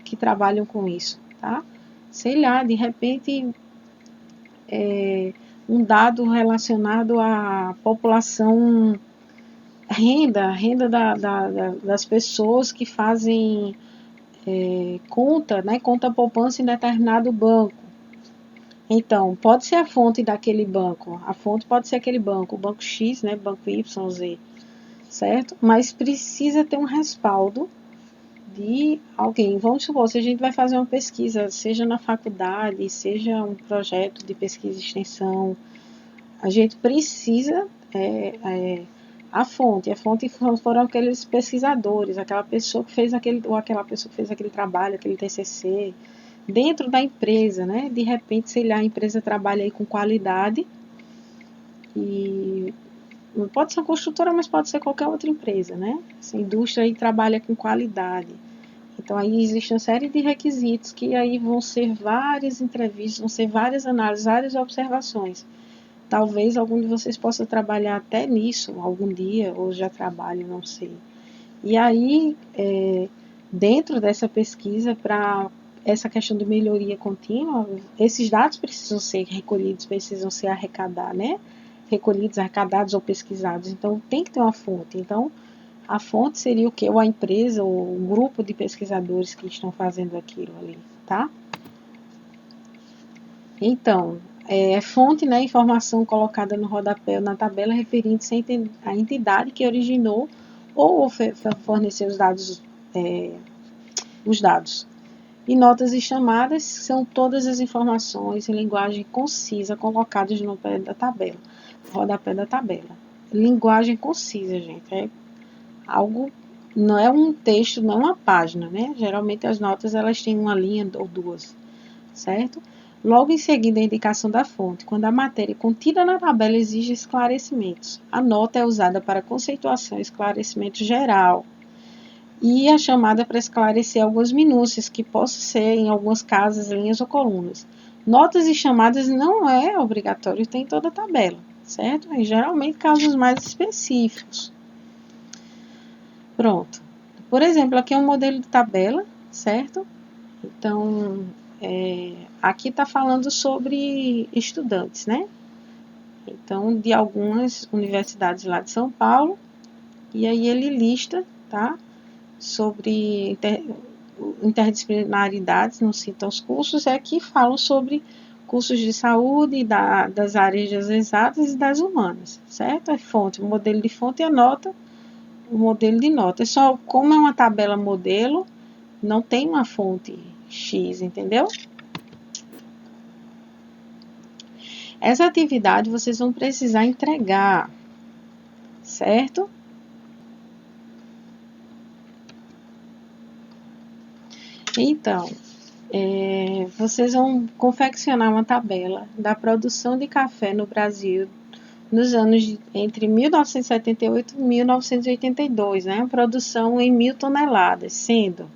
que trabalham com isso, tá? Sei lá, de repente, um dado relacionado à população, renda das pessoas que fazem conta, né? Conta poupança em determinado banco. Então, pode ser a fonte daquele banco, a fonte pode ser aquele banco, o banco X, né, banco Y, Z, certo? Mas precisa ter um respaldo de alguém. Vamos supor, se a gente vai fazer uma pesquisa, seja na faculdade, seja um projeto de pesquisa e extensão, a gente precisa a fonte foram aqueles pesquisadores, aquela pessoa que fez aquele trabalho, aquele TCC, dentro da empresa, né? De repente, sei lá, a empresa trabalha aí com qualidade e não pode ser uma construtora, mas pode ser qualquer outra empresa, né? Essa indústria aí trabalha com qualidade. Então, aí existe uma série de requisitos que aí vão ser várias entrevistas, vão ser várias análises, várias observações. Talvez algum de vocês possa trabalhar até nisso algum dia, ou já trabalhe, não sei. E aí, dentro dessa pesquisa, para essa questão de melhoria contínua, esses dados precisam ser recolhidos, precisam ser arrecadados, né? Recolhidos, arrecadados ou pesquisados. Então, tem que ter uma fonte. Então, a fonte seria o quê? Ou a empresa, ou um grupo de pesquisadores que estão fazendo aquilo ali, tá? Então, fonte, né, informação colocada no rodapé ou na tabela referindo-se à entidade que originou ou forneceu os dados. E notas e chamadas são todas as informações em linguagem concisa colocadas no pé da tabela, no rodapé da tabela. Linguagem concisa, gente, é algo, não é um texto, não é uma página, né? Geralmente as notas elas têm uma linha ou duas, certo? Logo em seguida, a indicação da fonte. Quando a matéria contida na tabela exige esclarecimentos, a nota é usada para conceituação e esclarecimento geral. E a chamada para esclarecer algumas minúcias, que possam ser, em algumas casas, linhas ou colunas. Notas e chamadas não é obrigatório ter em toda a tabela, certo? E geralmente casos mais específicos. Pronto. Por exemplo, aqui é um modelo de tabela, certo? Então, aqui está falando sobre estudantes, né? Então, de algumas universidades lá de São Paulo, e aí ele lista, tá? Sobre interdisciplinaridades, não cita os cursos, que falam sobre cursos de saúde, das áreas das exatas e das humanas, certo? É fonte, o modelo de fonte e a nota, o modelo de nota. É só, como é uma tabela modelo, não tem uma fonte X, entendeu? Essa atividade vocês vão precisar entregar, certo? Então, vocês vão confeccionar uma tabela da produção de café no Brasil nos anos entre 1978 e 1982, né? Produção em 1.000 toneladas, sendo...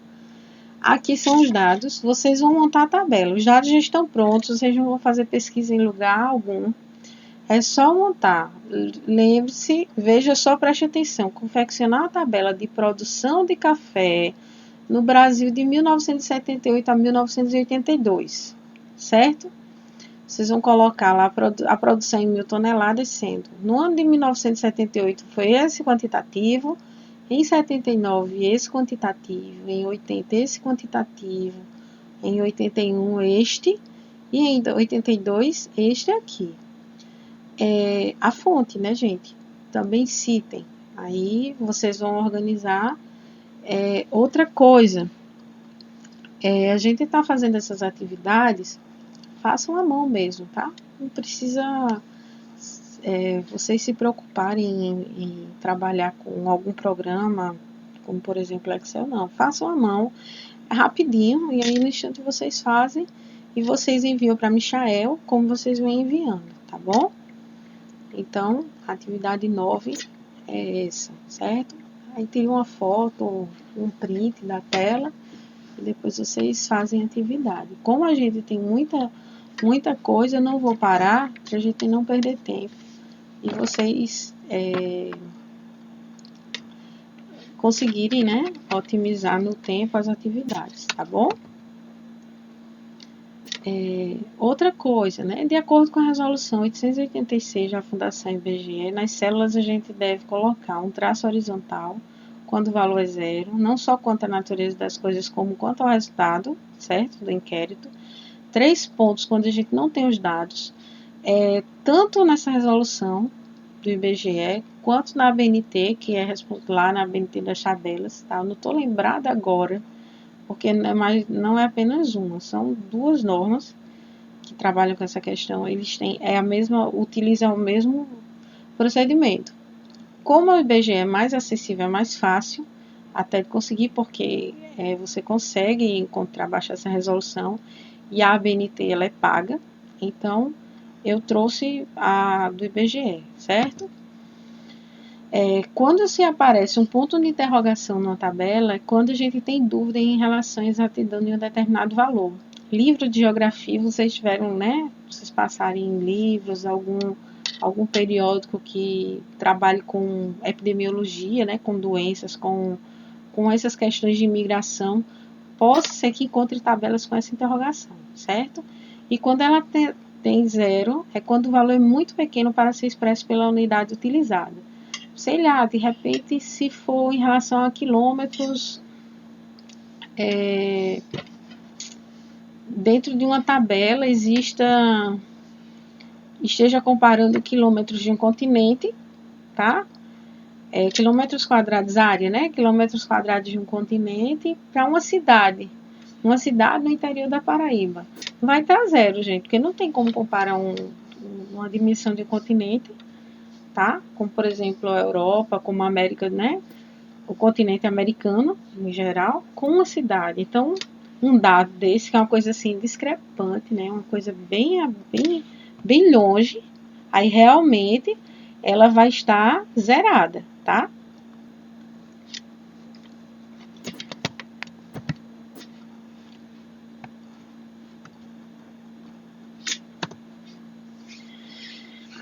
Aqui são os dados, vocês vão montar a tabela. Os dados já estão prontos, vocês não vão fazer pesquisa em lugar algum. É só montar. Lembre-se, veja só, preste atenção. Confeccionar a tabela de produção de café no Brasil de 1978 a 1982, certo? Vocês vão colocar lá a produção em 1.000 toneladas, sendo no ano de 1978 foi esse quantitativo, em 79 esse quantitativo, em 80 esse quantitativo, em 81 este, e em 82 este aqui. A fonte, né, gente? Também citem. Aí vocês vão organizar. Outra coisa, a gente está fazendo essas atividades, façam à mão mesmo, tá? Não precisa vocês se preocuparem em trabalhar com algum programa, como por exemplo Excel, não. Façam à mão, rapidinho, e aí no instante vocês fazem e vocês enviam para Michael como vocês vêm enviando, tá bom? Então, a atividade 9 é essa, certo? Aí tem uma foto, um print da tela, e depois vocês fazem a atividade. Como a gente tem muita coisa, eu não vou parar para a gente não perder tempo. E vocês conseguirem, né, otimizar no tempo as atividades, tá bom? Outra coisa, né, de acordo com a resolução 886 da Fundação IBGE, nas células a gente deve colocar um traço horizontal quando o valor é zero, não só quanto à natureza das coisas, como quanto ao resultado, certo, do inquérito. 3 pontos quando a gente não tem os dados, tanto nessa resolução do IBGE, quanto na ABNT, que é lá na ABNT das tabelas, tá? Eu não estou lembrada agora, porque não é apenas uma, são 2 normas que trabalham com essa questão. Eles têm utilizam o mesmo procedimento. Como o IBGE é mais acessível, é mais fácil até de conseguir, porque você consegue baixar essa resolução, e a ABNT ela é paga, então eu trouxe a do IBGE, certo? Quando se aparece um ponto de interrogação numa tabela, é quando a gente tem dúvida em relação à exatidão de um determinado valor. Livro de geografia, vocês tiveram, né? Vocês passarem em livros, algum periódico que trabalhe com epidemiologia, né, com doenças, com essas questões de imigração, possa ser que encontre tabelas com essa interrogação, certo? E quando ela tem zero, é quando o valor é muito pequeno para ser expresso pela unidade utilizada. Sei lá, de repente, se for em relação a quilômetros, dentro de uma tabela esteja comparando quilômetros de um continente, tá? Quilômetros quadrados, área, né? Quilômetros quadrados de um continente para uma cidade no interior da Paraíba. Vai estar zero, gente, porque não tem como comparar uma dimensão de um continente, tá? Como, por exemplo, a Europa, como a América, né? O continente americano, em geral, com uma cidade. Então, um dado desse, que é uma coisa assim discrepante, né? Uma coisa bem longe, aí realmente ela vai estar zerada, tá?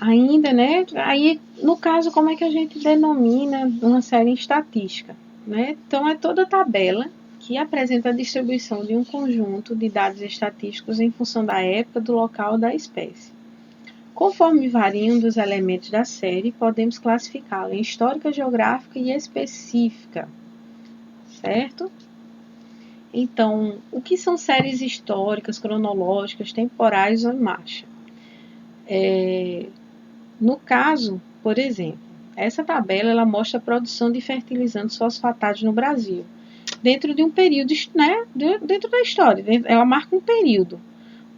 Ainda, né? Aí, no caso, como é que a gente denomina uma série em estatística, né? Então, é toda tabela que apresenta a distribuição de um conjunto de dados estatísticos em função da época, do local ou da espécie. Conforme variam dos elementos da série, podemos classificá-la em histórica, geográfica e específica, certo? Então, o que são séries históricas, cronológicas, temporais ou em marcha? No caso, por exemplo, essa tabela ela mostra a produção de fertilizantes fosfatados no Brasil, dentro de um período, né, dentro da história, ela marca um período,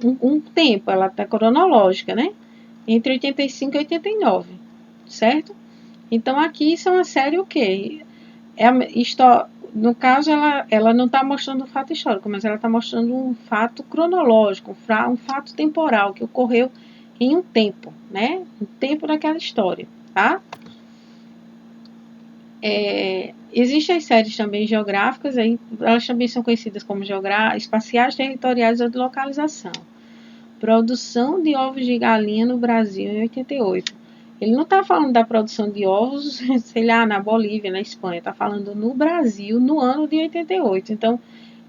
um tempo, ela está cronológica, né, entre 85 e 89, certo? Então, aqui isso é uma série o quê? No caso, ela não está mostrando um fato histórico, mas ela está mostrando um fato cronológico, um fato temporal que ocorreu em um tempo, né? Um tempo daquela história, tá? Existem as séries também geográficas, aí, elas também são conhecidas como espaciais, territoriais ou de localização. Produção de ovos de galinha no Brasil em 88. Ele não está falando da produção de ovos, sei lá, na Bolívia, na Espanha, está falando no Brasil no ano de 88. Então,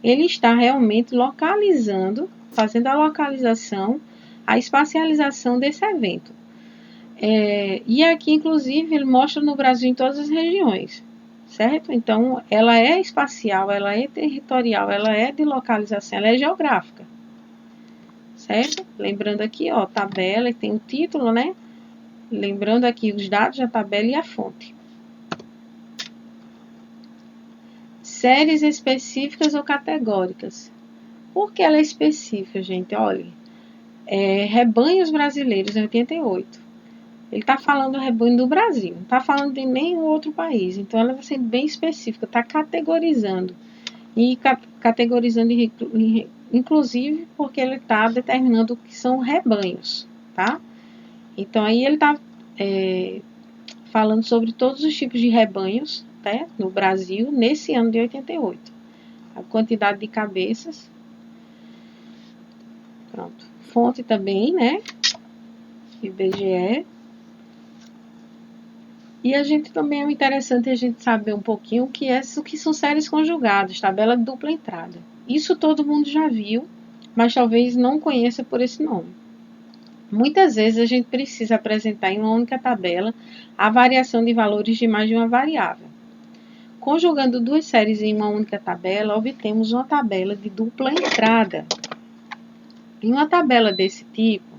ele está realmente localizando, fazendo a localização, a espacialização desse evento. E aqui, inclusive, ele mostra no Brasil em todas as regiões, certo? Então, ela é espacial, ela é territorial, ela é de localização, ela é geográfica, certo? Lembrando aqui, ó, tabela, e tem o título, né? Lembrando aqui os dados da tabela e a fonte. Séries específicas ou categóricas. Por que ela é específica, gente? Olha, rebanhos brasileiros em 88. Ele está falando do rebanho do Brasil, não está falando de nenhum outro país. Então, ela vai ser bem específica, está categorizando. E categorizando, inclusive, porque ele está determinando o que são rebanhos, tá? Então, aí ele está falando sobre todos os tipos de rebanhos, né, no Brasil, nesse ano de 88. A quantidade de cabeças. Pronto. Fonte também, né? IBGE. E a gente também é interessante a gente saber um pouquinho o que são séries conjugadas, tabela de dupla entrada. Isso todo mundo já viu, mas talvez não conheça por esse nome. Muitas vezes a gente precisa apresentar em uma única tabela a variação de valores de mais de uma variável. Conjugando duas séries em uma única tabela, obtemos uma tabela de dupla entrada. Em uma tabela desse tipo,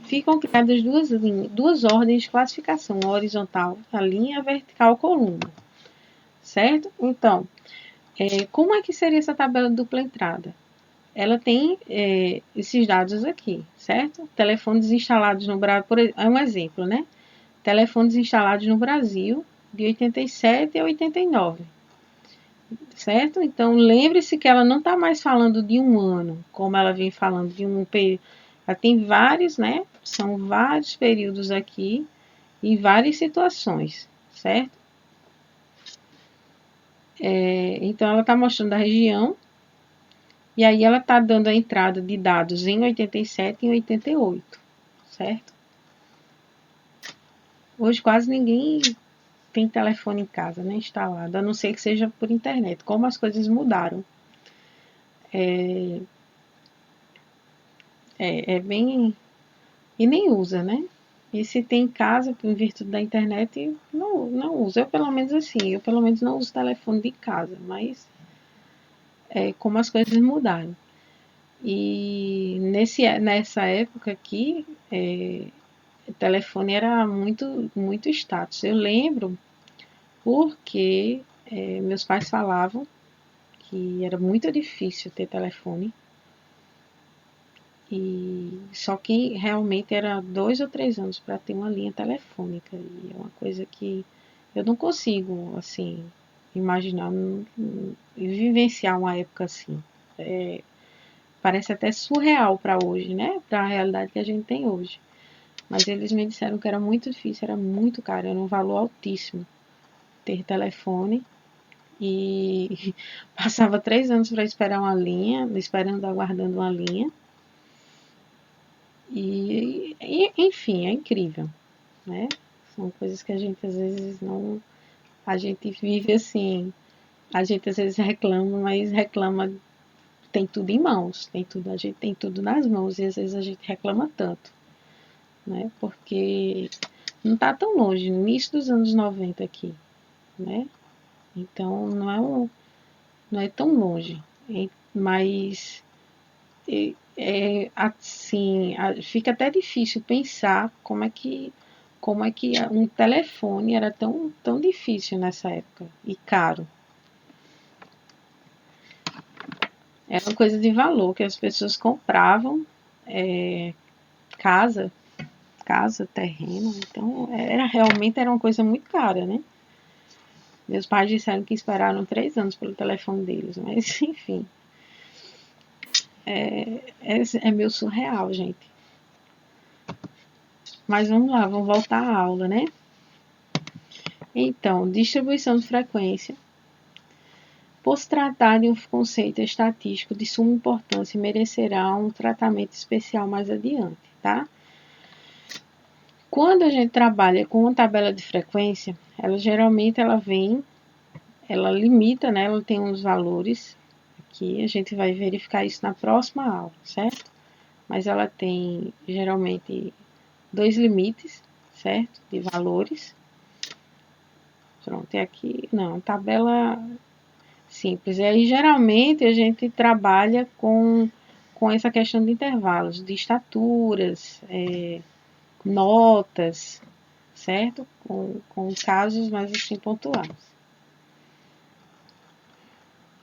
ficam criadas duas ordens de classificação, a horizontal, a linha, a vertical, a coluna. Certo? Então, como é que seria essa tabela de dupla entrada? Ela tem esses dados aqui, certo? Telefones instalados no Brasil, é um exemplo, né? Telefones instalados no Brasil de 87 a 89. Certo? Então, lembre-se que ela não está mais falando de um ano, como ela vem falando de um período. Ela tem vários, né? São vários períodos aqui e várias situações, certo? Então, ela está mostrando a região e aí ela está dando a entrada de dados em 87 e em 88, certo? Hoje quase ninguém tem telefone em casa, né, instalado, a não ser que seja por internet. Como as coisas mudaram. É bem... E nem usa, né? E se tem em casa, em virtude da internet, não usa. Eu pelo menos assim, eu pelo menos não uso telefone de casa, mas como as coisas mudaram. E nessa época aqui, o telefone era muito status. Eu lembro porque meus pais falavam que era muito difícil ter telefone. E só que realmente era 2 ou 3 anos para ter uma linha telefônica. E é uma coisa que eu não consigo, assim, imaginar e vivenciar uma época assim. Parece até surreal para hoje, né? Para a realidade que a gente tem hoje. Mas eles me disseram que era muito difícil, era muito caro, era um valor altíssimo ter telefone. E passava 3 anos para esperar uma linha, esperando, aguardando uma linha. Enfim, é incrível, né? São coisas que a gente às vezes não. A gente vive assim, a gente às vezes reclama, mas reclama, tem tudo em mãos, tem tudo, a gente tem tudo nas mãos e às vezes a gente reclama tanto, né? Porque não tá tão longe, no início dos anos 90 aqui, né? Então não é tão longe, mas assim, fica até difícil pensar como é que um telefone era tão difícil nessa época e caro. Era uma coisa de valor que as pessoas compravam, casa, terreno, então realmente era uma coisa muito cara, né? Meus pais disseram que esperaram 3 anos pelo telefone deles, mas enfim, é meio surreal, gente. Mas vamos lá, vamos voltar à aula, né? Então, distribuição de frequência. Por se tratar de um conceito estatístico de suma importância, merecerá um tratamento especial mais adiante, tá? Quando a gente trabalha com uma tabela de frequência, ela geralmente ela limita, né? Ela tem uns valores aqui, a gente vai verificar isso na próxima aula, certo? Mas ela tem geralmente 2 limites, certo? De valores. Pronto, é aqui, não, tabela simples. E aí, geralmente, a gente trabalha com essa questão de intervalos, de estaturas, notas, certo? Com casos mais assim pontuais.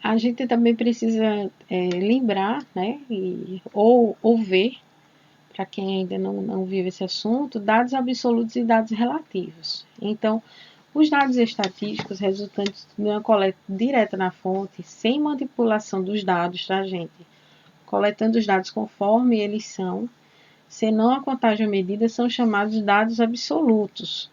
A gente também precisa lembrar, né? Ou ver, para quem ainda não viu esse assunto, dados absolutos e dados relativos. Então, os dados estatísticos resultantes de uma coleta direta na fonte, sem manipulação dos dados, tá, gente? Coletando os dados conforme eles são, senão a contagem medida, são chamados dados absolutos.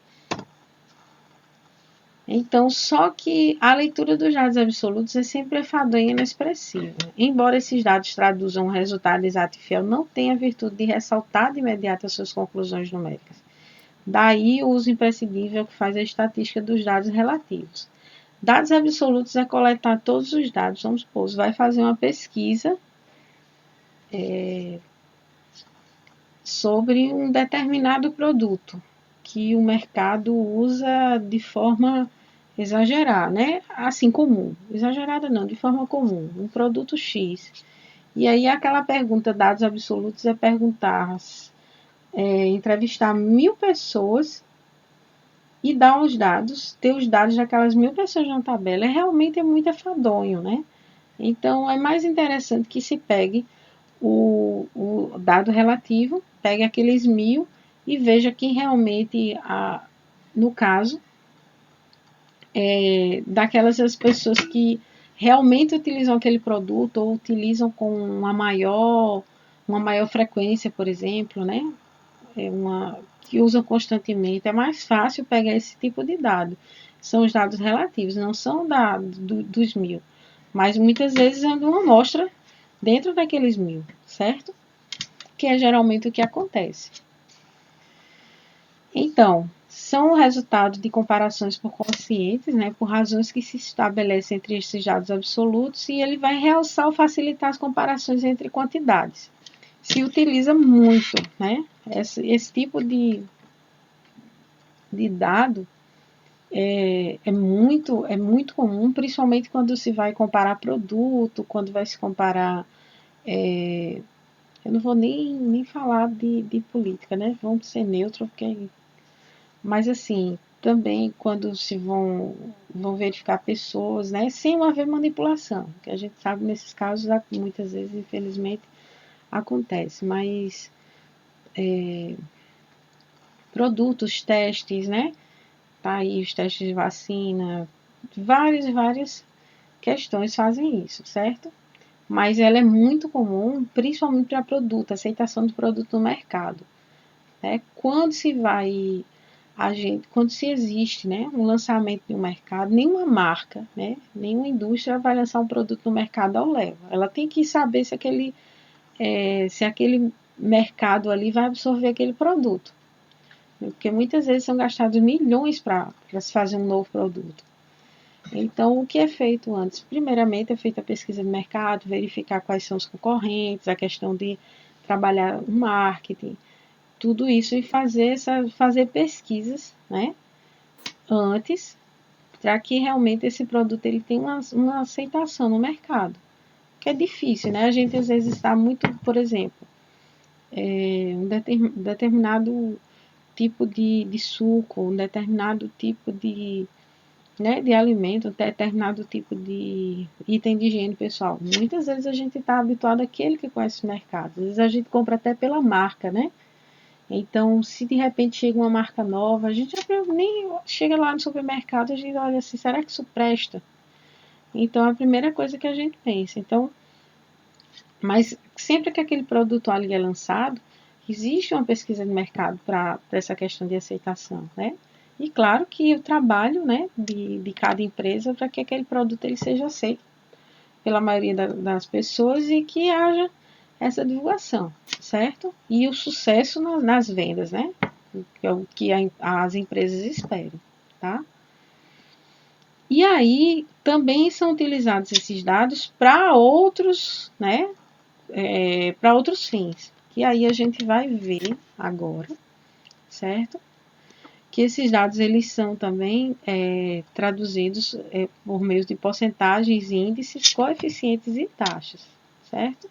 Então, só que a leitura dos dados absolutos é sempre enfadonha e inexpressiva. Embora esses dados traduzam um resultado exato e fiel, não tem a virtude de ressaltar de imediato as suas conclusões numéricas. Daí o uso imprescindível que faz a estatística dos dados relativos. Dados absolutos é coletar todos os dados. Vamos supor, você vai fazer uma pesquisa sobre um determinado produto que o mercado usa de forma exagerada, né? Assim, comum. Exagerada não, de forma comum. Um produto X. E aí aquela pergunta, dados absolutos, é perguntar, entrevistar 1000 pessoas e dar os dados, ter os dados daquelas 1000 pessoas na tabela. Realmente é muito enfadonho, né? Então, é mais interessante que se pegue o dado relativo, pegue aqueles 1000 e veja quem realmente, no caso, daquelas as pessoas que realmente utilizam aquele produto ou utilizam com uma maior frequência, por exemplo, né? Que usam constantemente, é mais fácil pegar esse tipo de dado. São os dados relativos, não são dos 1000, mas muitas vezes é uma amostra dentro daqueles 1000, certo? Que é geralmente o que acontece. Então, são o resultado de comparações por quocientes, né, por razões que se estabelecem entre esses dados absolutos, e ele vai realçar ou facilitar as comparações entre quantidades. Se utiliza muito, né, esse tipo de dado é muito comum, principalmente quando se vai comparar produto, quando vai se comparar. Eu não vou nem falar de política, né? Vamos ser neutro, porque. Mas assim, também quando se vão verificar pessoas, né? Sem haver manipulação, que a gente sabe nesses casos, muitas vezes, infelizmente, acontece. Mas produtos, testes, né? Tá aí os testes de vacina, várias questões fazem isso, certo? Mas ela é muito comum, principalmente para produto, aceitação do produto no mercado. Né? Quando se existe, né, um lançamento de um mercado, nenhuma marca, né, nenhuma indústria vai lançar um produto no mercado ao léu. Ela tem que saber se aquele mercado ali vai absorver aquele produto. Porque muitas vezes são gastados milhões para se fazer um novo produto. Então, o que é feito antes? Primeiramente, é feita a pesquisa de mercado, verificar quais são os concorrentes, a questão de trabalhar o marketing, tudo isso, e fazer pesquisas, né, antes, para que realmente esse produto ele tenha uma aceitação no mercado. Que é difícil, né? A gente às vezes está muito, por exemplo, um determinado tipo de suco, um determinado tipo de alimento, um determinado tipo de item de higiene pessoal. Muitas vezes a gente está habituado àquele que conhece o mercado. Às vezes a gente compra até pela marca, né? Então, se de repente chega uma marca nova, a gente nem chega lá no supermercado, a gente olha assim, será que isso presta? Então, é a primeira coisa que a gente pensa. Então, mas sempre que aquele produto ali é lançado, existe uma pesquisa de mercado para essa questão de aceitação, né? E claro que o trabalho, né, de cada empresa para que aquele produto ele seja aceito pela maioria das pessoas e que haja essa divulgação, certo? E o sucesso nas vendas, né? Que é o que as empresas esperam, tá? E aí também são utilizados esses dados para outros, né? Para outros fins. Que aí a gente vai ver agora, certo? Que esses dados eles são também traduzidos por meio de porcentagens, índices, coeficientes e taxas, certo?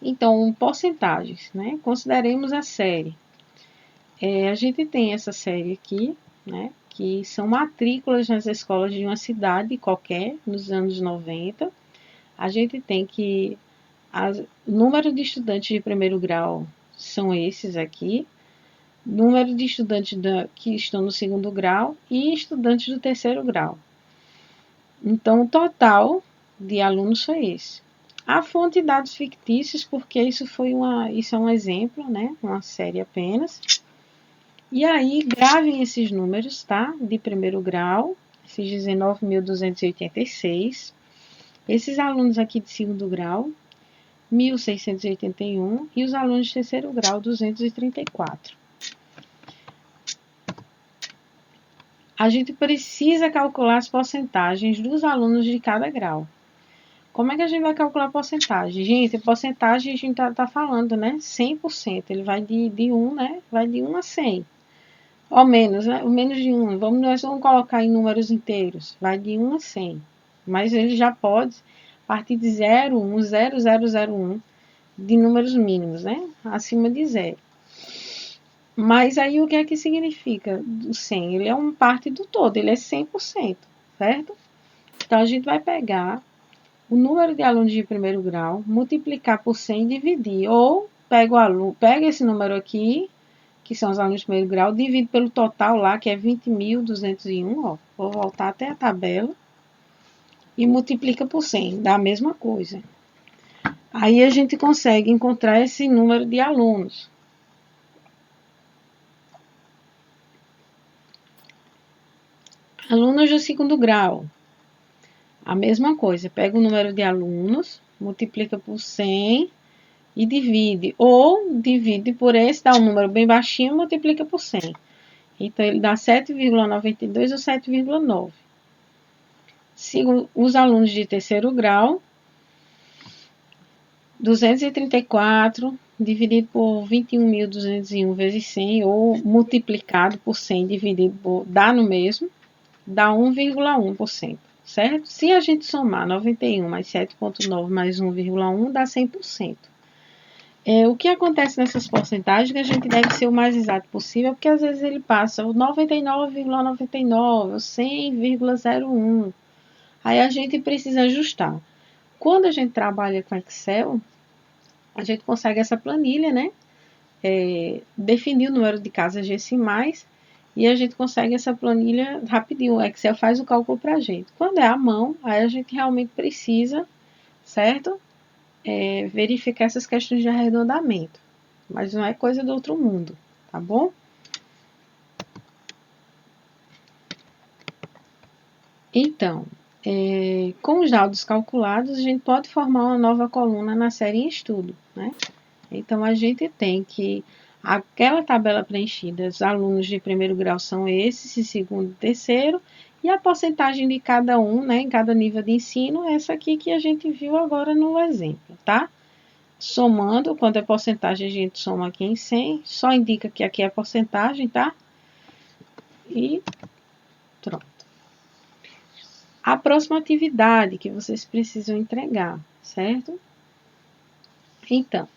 Então, porcentagens, né? Consideremos a série. A gente tem essa série aqui, né? Que são matrículas nas escolas de uma cidade qualquer, nos anos 90. A gente tem que o número de estudantes de primeiro grau são esses aqui, número de estudantes que estão no segundo grau e estudantes do terceiro grau. Então, o total de alunos foi esse. A fonte de dados fictícios, porque isso é um exemplo, né? Uma série apenas. E aí, gravem esses números, tá? De primeiro grau, esses 19.286. Esses alunos aqui de segundo grau, 1.681. E os alunos de terceiro grau, 234. A gente precisa calcular as porcentagens dos alunos de cada grau. Como é que a gente vai calcular a porcentagem? Gente, a porcentagem a gente tá falando, né? 100%. Ele vai de 1, né? Vai de 1 a 100. Ou menos, né? O menos de 1. Nós vamos colocar em números inteiros. Vai de 1 a 100. Mas ele já pode partir de 0, 1, 0, 0, 0, 1 de números mínimos, né? Acima de 0. Mas aí o que é que significa o 100? Ele é uma parte do todo, ele é 100%, certo? Então a gente vai pegar o número de alunos de primeiro grau, multiplicar por 100 e dividir. Ou pega esse número aqui, que são os alunos de primeiro grau, divide pelo total lá, que é 20.201, ó. Vou voltar até a tabela. E multiplica por 100, dá a mesma coisa. Aí a gente consegue encontrar esse número de alunos. Alunos do segundo grau. A mesma coisa, pega o número de alunos, multiplica por 100 e divide, ou divide por esse, dá um número bem baixinho, multiplica por 100. Então, ele dá 7,92 ou 7,9. Se os alunos de terceiro grau, 234 dividido por 21.201 vezes 100, ou multiplicado por 100 dividido por, dá no mesmo, dá 1,1%, certo? Se a gente somar 91 mais 7,9 mais 1,1, dá 100%. O que acontece nessas porcentagens é que a gente deve ser o mais exato possível, porque às vezes ele passa o 99,99, o 100,01. Aí a gente precisa ajustar. Quando a gente trabalha com Excel, a gente consegue essa planilha, né? Definir o número de casas decimais e a gente consegue essa planilha rapidinho. O Excel faz o cálculo para a gente. Quando é à mão, aí a gente realmente precisa, certo? Verificar essas questões de arredondamento. Mas não é coisa do outro mundo, tá bom? Então, com os dados calculados, a gente pode formar uma nova coluna na série em estudo, né? Então, a gente tem que aquela tabela preenchida, os alunos de primeiro grau são esses, de segundo e terceiro, e a porcentagem de cada um, né, em cada nível de ensino, é essa aqui que a gente viu agora no exemplo, tá? Somando, quando é porcentagem, a gente soma aqui em 100, só indica que aqui é a porcentagem, tá? E pronto. A próxima atividade que vocês precisam entregar, certo? Então,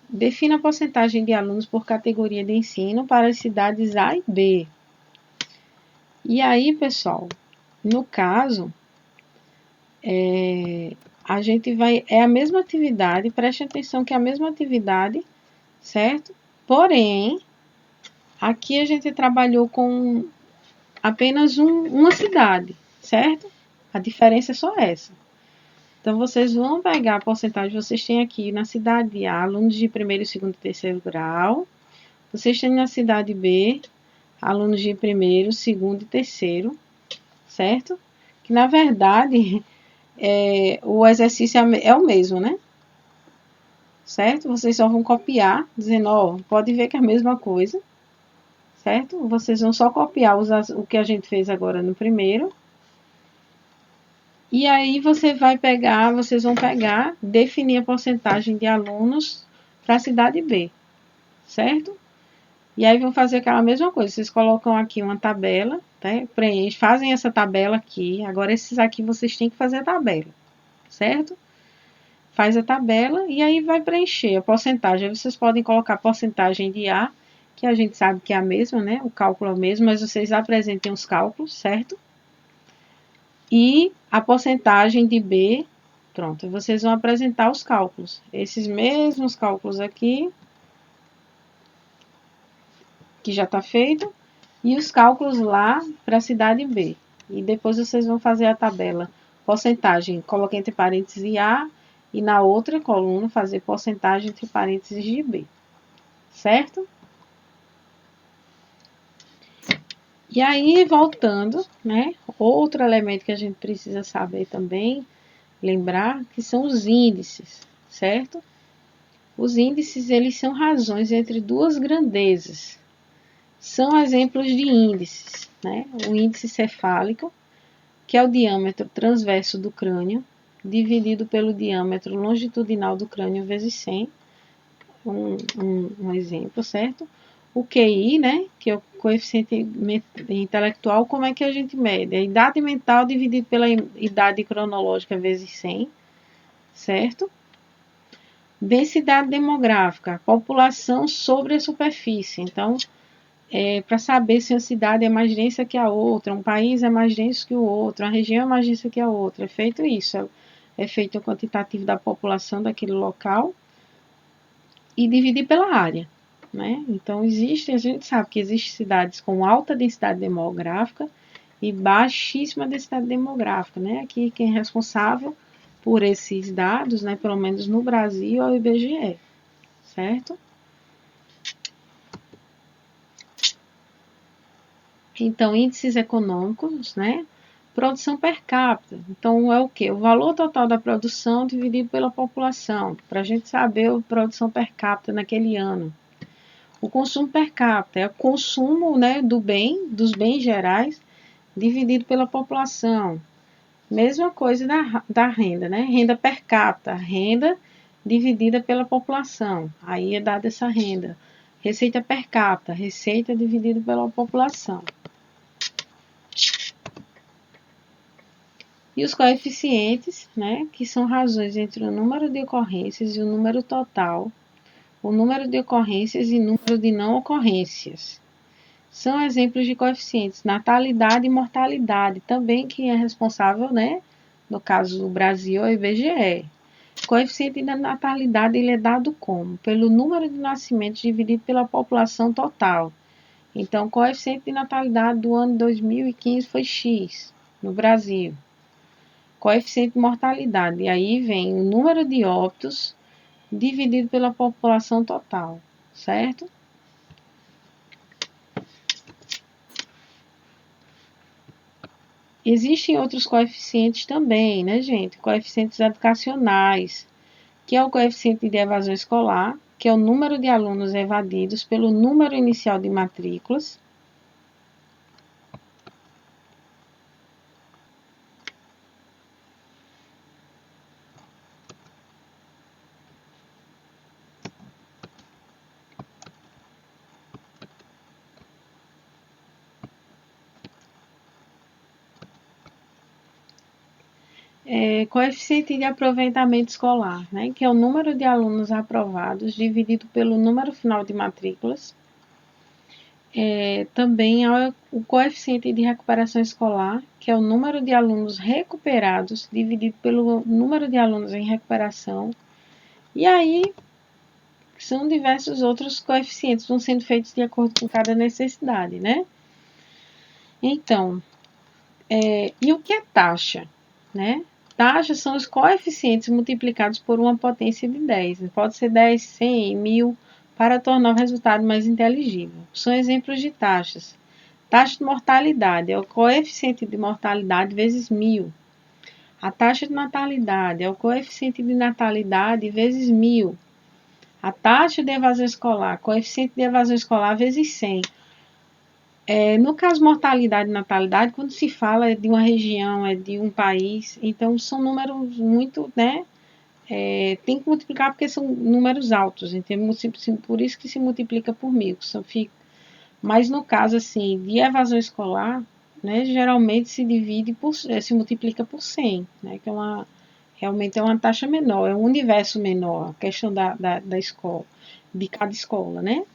defina a porcentagem de alunos por categoria de ensino para as cidades A e B. E aí, pessoal, no caso, a gente vai. É a mesma atividade, preste atenção que é a mesma atividade, certo? Porém, aqui a gente trabalhou com apenas uma cidade, certo? A diferença é só essa. Então, vocês vão pegar a porcentagem, vocês têm aqui na cidade A, alunos de primeiro, segundo e terceiro grau. Vocês têm na cidade B, alunos de primeiro, segundo e terceiro, certo? Que, na verdade, o exercício é o mesmo, né? Certo? Vocês só vão copiar, dizendo, ó, pode ver que é a mesma coisa, certo? Vocês vão só copiar o que a gente fez agora no primeiro. E aí vocês vão pegar, definir a porcentagem de alunos para a cidade B, certo? E aí vão fazer aquela mesma coisa, vocês colocam aqui uma tabela, tá? Fazem essa tabela aqui, agora esses aqui vocês têm que fazer a tabela, certo? Faz a tabela e aí vai preencher a porcentagem. Aí vocês podem colocar a porcentagem de A, que a gente sabe que é a mesma, né? O cálculo é o mesmo, mas vocês apresentem os cálculos, certo? E a porcentagem de B, pronto, vocês vão apresentar os cálculos. Esses mesmos cálculos aqui, que já está feito, e os cálculos lá para a cidade B. E depois vocês vão fazer a tabela porcentagem, coloquei entre parênteses A, e na outra coluna fazer porcentagem entre parênteses de B, certo? E aí, voltando, né, outro elemento que a gente precisa saber também, lembrar, que são os índices, certo? Os índices, eles são razões entre duas grandezas. São exemplos de índices, né? O índice cefálico, que é o diâmetro transverso do crânio, dividido pelo diâmetro longitudinal do crânio vezes 100. Um exemplo, certo? O QI, né? Que é o coeficiente intelectual, como é que a gente mede? A idade mental dividido pela idade cronológica vezes 100, certo? Densidade demográfica, população sobre a superfície. Então, para saber se uma cidade é mais densa que a outra, um país é mais denso que o outro, uma região é mais densa que a outra. É feito isso, é feito o quantitativo da população daquele local e dividir pela área, né? Então, a gente sabe que existem cidades com alta densidade demográfica e baixíssima densidade demográfica, né? Aqui, quem é responsável por esses dados, né, pelo menos no Brasil, é o IBGE, certo? Então, índices econômicos, né? Produção per capita. Então, é o quê? O valor total da produção dividido pela população, para a gente saber a produção per capita naquele ano. O consumo per capita é o consumo, né, dos bens gerais, dividido pela população. Mesma coisa da renda, né? Renda per capita, renda dividida pela população. Aí é dada essa renda. Receita per capita, receita dividida pela população. E os coeficientes, né, que são razões entre o número de ocorrências e o número total, o número de ocorrências e número de não ocorrências. São exemplos de coeficientes natalidade e mortalidade, também que é responsável, né, no caso do Brasil, é o IBGE. Coeficiente da natalidade ele é dado como? Pelo número de nascimentos dividido pela população total. Então, o coeficiente de natalidade do ano 2015 foi X no Brasil. Coeficiente de mortalidade, e aí vem o número de óbitos dividido pela população total, certo? Existem outros coeficientes também, né, gente? Coeficientes educacionais, que é o coeficiente de evasão escolar, que é o número de alunos evadidos pelo número inicial de matrículas. Coeficiente de aproveitamento escolar, né, que é o número de alunos aprovados dividido pelo número final de matrículas. Também há o coeficiente de recuperação escolar, que é o número de alunos recuperados dividido pelo número de alunos em recuperação. E aí são diversos outros coeficientes, vão sendo feitos de acordo com cada necessidade, né? Então, e o que é taxa, né? Taxas são os coeficientes multiplicados por uma potência de 10. Pode ser 10, 100, 1000, para tornar o resultado mais inteligível. São exemplos de taxas. Taxa de mortalidade é o coeficiente de mortalidade vezes 1000. A taxa de natalidade é o coeficiente de natalidade vezes 1000. A taxa de evasão escolar, coeficiente de evasão escolar vezes 100. No caso mortalidade e natalidade, quando se fala de uma região, de um país, então são números muito, né? Tem que multiplicar porque são números altos, então, por isso que se multiplica por 1000. Mas no caso assim, de evasão escolar, né, geralmente se multiplica por 100, né, que realmente é uma taxa menor, é um universo menor, a questão da escola, de cada escola, né?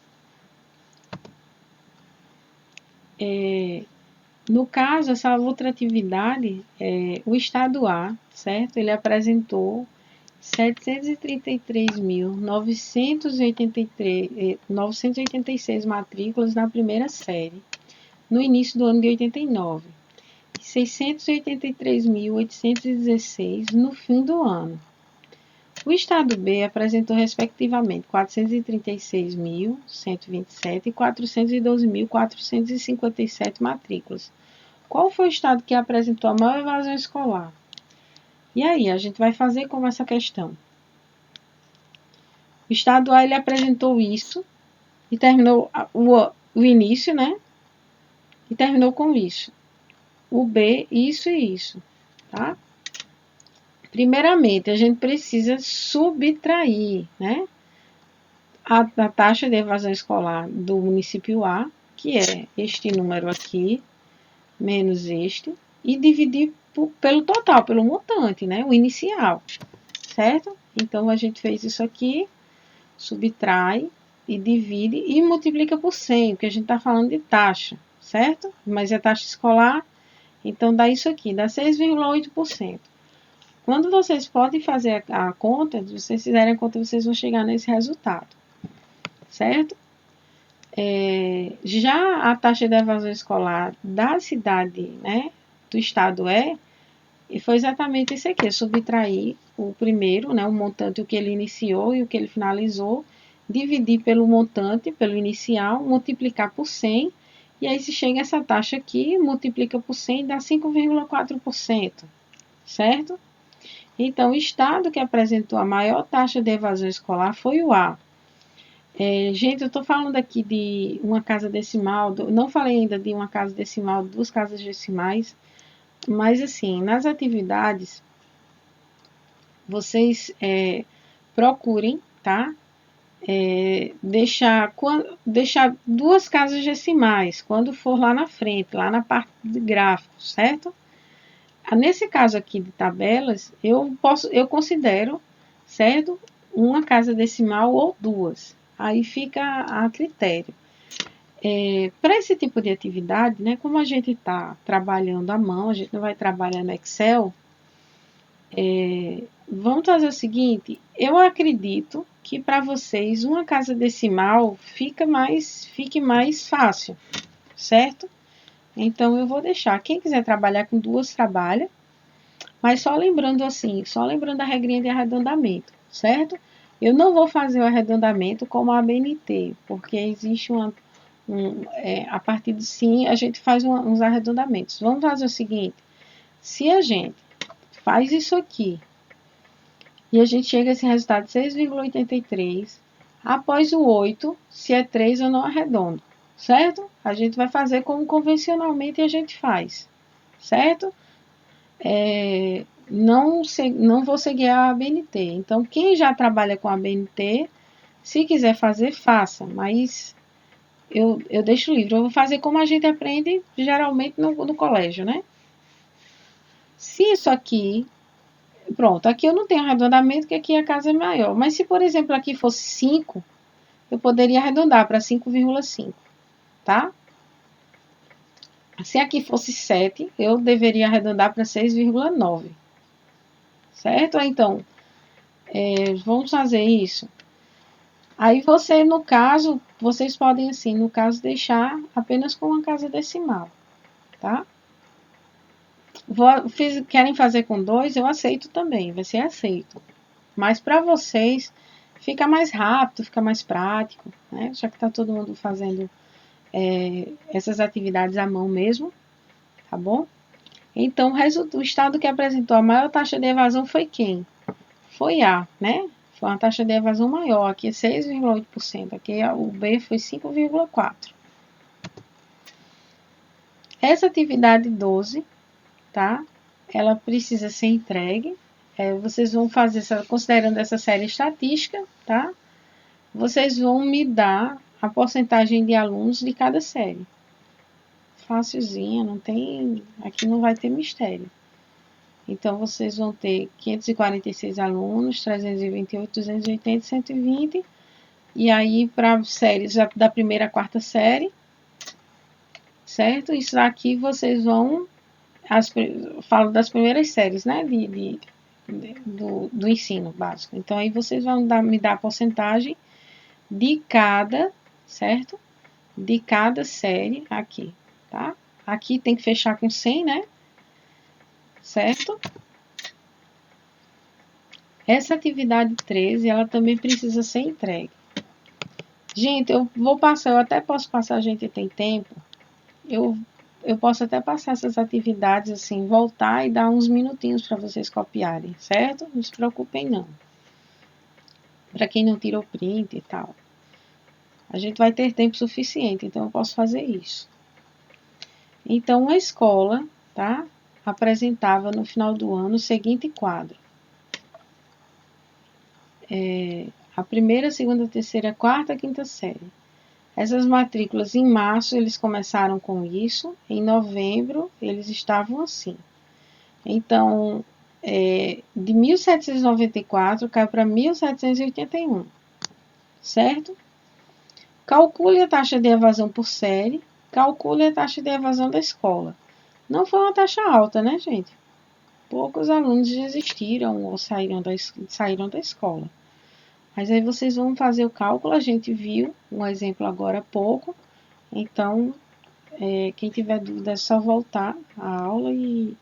No caso, essa outra atividade, o estado A, certo? Ele apresentou 733.986 matrículas na primeira série, no início do ano de 89, e 683.816 no fim do ano. O estado B apresentou respectivamente 436.127 e 412.457 matrículas. Qual foi o estado que apresentou a maior evasão escolar? E aí, a gente vai fazer como essa questão? O estado A ele apresentou isso e terminou o início, né? E terminou com isso. O B, isso e isso, tá? Primeiramente, a gente precisa subtrair, né? A taxa de evasão escolar do município A, que é este número aqui, menos este, e dividir pelo total, pelo montante, né? O inicial, certo? Então, a gente fez isso aqui, subtrai e divide e multiplica por 100, porque a gente está falando de taxa, certo? Mas é taxa escolar, então dá isso aqui, dá 6,8%. Quando vocês podem fazer a conta, se vocês fizerem a conta, vocês vão chegar nesse resultado, certo? Já a taxa de evasão escolar da cidade, né, do estado e foi exatamente esse aqui, subtrair o primeiro, né, o montante, o que ele iniciou e o que ele finalizou, dividir pelo montante, pelo inicial, multiplicar por 100 E aí, se chega essa taxa aqui, multiplica por 100, dá 5,4%, certo? Então, o estado que apresentou a maior taxa de evasão escolar foi o A. Gente, eu estou falando aqui de uma casa decimal, não falei ainda de uma casa decimal, duas casas decimais, mas assim, nas atividades, vocês procurem, tá? Deixar duas casas decimais, quando for lá na frente, lá na parte de gráficos, certo? Nesse caso aqui de tabelas, eu considero, certo? Uma casa decimal ou duas. Aí fica a critério. Para esse tipo de atividade, né, como a gente está trabalhando à mão, a gente não vai trabalhar no Excel, vamos fazer o seguinte, eu acredito que para vocês uma casa decimal fique mais fácil, certo? Então eu vou deixar, quem quiser trabalhar com duas, trabalha, mas só lembrando assim, só lembrando a regrinha de arredondamento, certo? Eu não vou fazer o arredondamento como a ABNT, porque existe a partir de sim, a gente faz uns arredondamentos. Vamos fazer o seguinte, se a gente faz isso aqui, e a gente chega a esse resultado de 6,83, após o 8, se é 3 eu não arredondo, certo? A gente vai fazer como convencionalmente a gente faz, certo? Não vou seguir a ABNT. Então, quem já trabalha com a ABNT, se quiser fazer, faça, mas eu deixo livre. Eu vou fazer como a gente aprende geralmente no colégio, né? Se isso aqui, pronto, aqui eu não tenho arredondamento, porque aqui a casa é maior. Mas se, por exemplo, aqui fosse 5, eu poderia arredondar para 5,5, tá? Se aqui fosse 7, eu deveria arredondar para 6,9, certo? Então, vamos fazer isso. Aí você, no caso, vocês podem, assim, no caso, deixar apenas com uma casa decimal, tá? Querem fazer com 2, eu aceito também, vai ser aceito. Mas para vocês, fica mais rápido, fica mais prático, né? Já que tá todo mundo fazendo essas atividades à mão mesmo, tá bom? Então, o estado que apresentou a maior taxa de evasão foi quem? Foi A, né? Foi uma taxa de evasão maior, aqui é 6,8%, aqui o B foi 5,4%. Essa atividade 12, tá? Ela precisa ser entregue. Vocês vão fazer, considerando essa série estatística, tá? Vocês vão me dar a porcentagem de alunos de cada série. Facilzinha, não tem, aqui não vai ter mistério. Então, vocês vão ter 546 alunos, 328, 280, 120. E aí, para séries da primeira à quarta série, certo? Isso aqui vocês vão... falo das primeiras séries, né? Do ensino básico. Então, aí vocês vão me dar a porcentagem de cada, certo? De cada série aqui, tá? Aqui tem que fechar com 100, né? Certo? Essa atividade 13, ela também precisa ser entregue. Gente, eu até posso passar, a gente tem tempo. Eu posso até passar essas atividades assim, voltar e dar uns minutinhos para vocês copiarem, certo? Não se preocupem não. Para quem não tirou print e tal. A gente vai ter tempo suficiente, então eu posso fazer isso. Então, a escola, tá? Apresentava no final do ano o seguinte quadro. A primeira, segunda, terceira, quarta, quinta série. Essas matrículas em março eles começaram com isso, em novembro eles estavam assim. Então, de 1794 caiu para 1781, certo? Calcule a taxa de evasão por série, calcule a taxa de evasão da escola. Não foi uma taxa alta, né, gente? Poucos alunos desistiram ou saíram da escola. Mas aí vocês vão fazer o cálculo, a gente viu um exemplo agora há pouco. Então, quem tiver dúvida é só voltar à aula e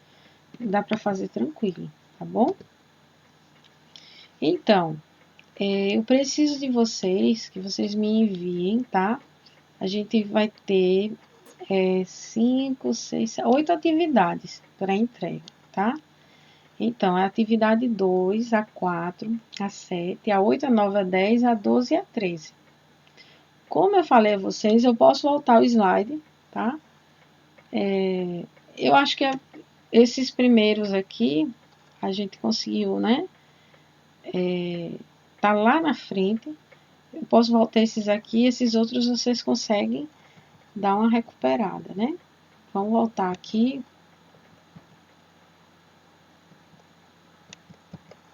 dá para fazer tranquilo, tá bom? Então, eu preciso de vocês, que vocês me enviem, tá? A gente vai ter 5, 6, 8 atividades para entrega, tá? Então, a atividade 2, a 4, a 7, a 8, a 9, a 10, a 12 e a 13. Como eu falei a vocês, eu posso voltar o slide, tá? Eu acho que esses primeiros aqui, a gente conseguiu, né? Tá lá na frente. Eu posso voltar esses aqui, esses outros vocês conseguem dar uma recuperada, né? Vamos voltar aqui.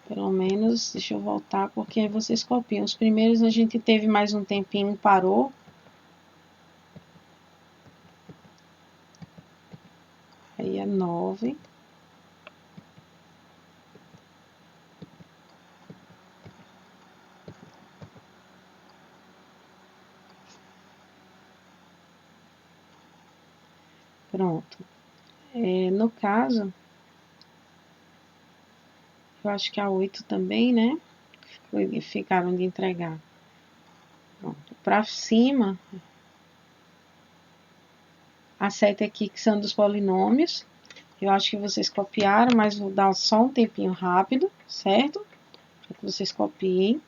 Pelo menos, deixa eu voltar, porque aí vocês copiam. Os primeiros a gente teve mais um tempinho, parou. Aí é 9. Pronto. No caso, eu acho que a 8 também, né? Ficaram de entregar. Pronto. Para cima, a 7 aqui, que são dos polinômios. Eu acho que vocês copiaram, mas vou dar só um tempinho rápido, certo? Para que vocês copiem.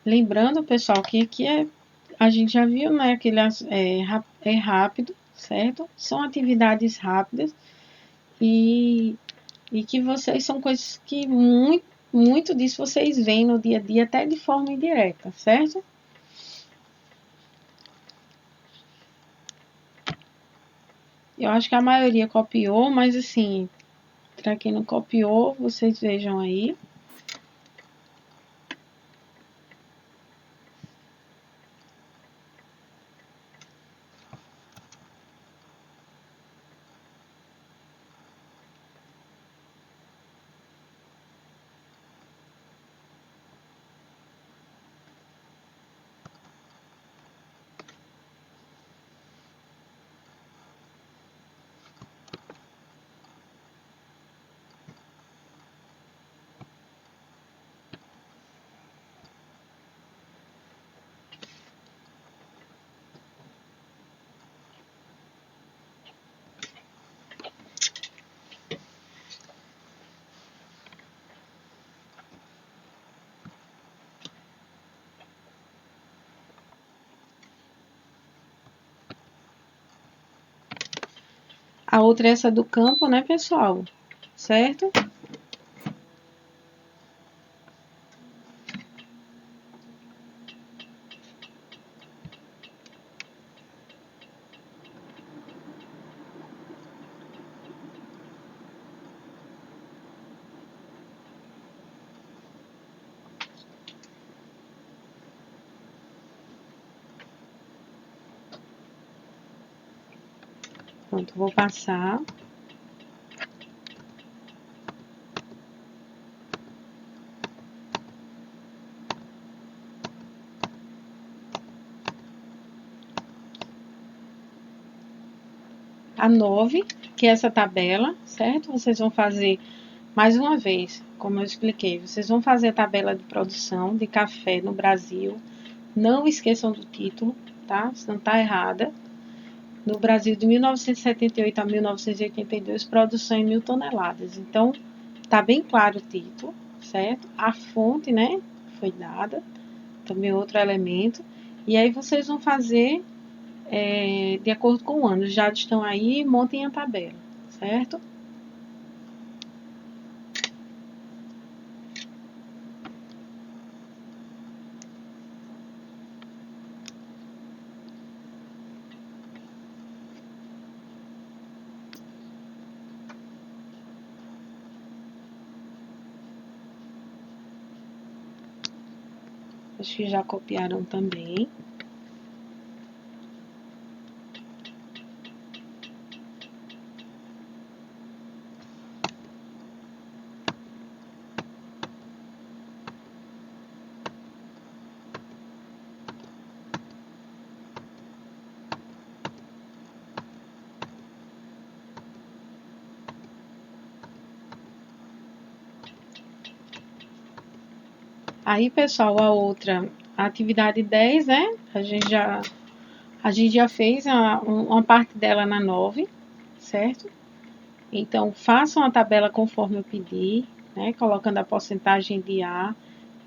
Lembrando, pessoal, que aqui a gente já viu, né, que ele é rápido, certo? São atividades rápidas e que vocês são coisas que muito disso vocês veem no dia a dia, até de forma indireta, certo? Eu acho que a maioria copiou, mas assim, para quem não copiou, vocês vejam aí. A outra é essa do campo, né, pessoal? Certo? Pronto, vou passar. A 9, que é essa tabela, certo? Vocês vão fazer mais uma vez, como eu expliquei, vocês vão fazer a tabela de produção de café no Brasil. Não esqueçam do título, tá? Se não tá errada. No Brasil, de 1978 a 1982, produção em 1.000 toneladas. Então, tá bem claro o título, certo? A fonte, né, foi dada, também outro elemento. E aí vocês vão fazer de acordo com o ano. Já estão aí, montem a tabela, certo? Acho que já copiaram também. Aí, pessoal, a atividade 10, né? A gente já fez uma parte dela na 9, certo? Então, façam a tabela conforme eu pedi, né? Colocando a porcentagem de A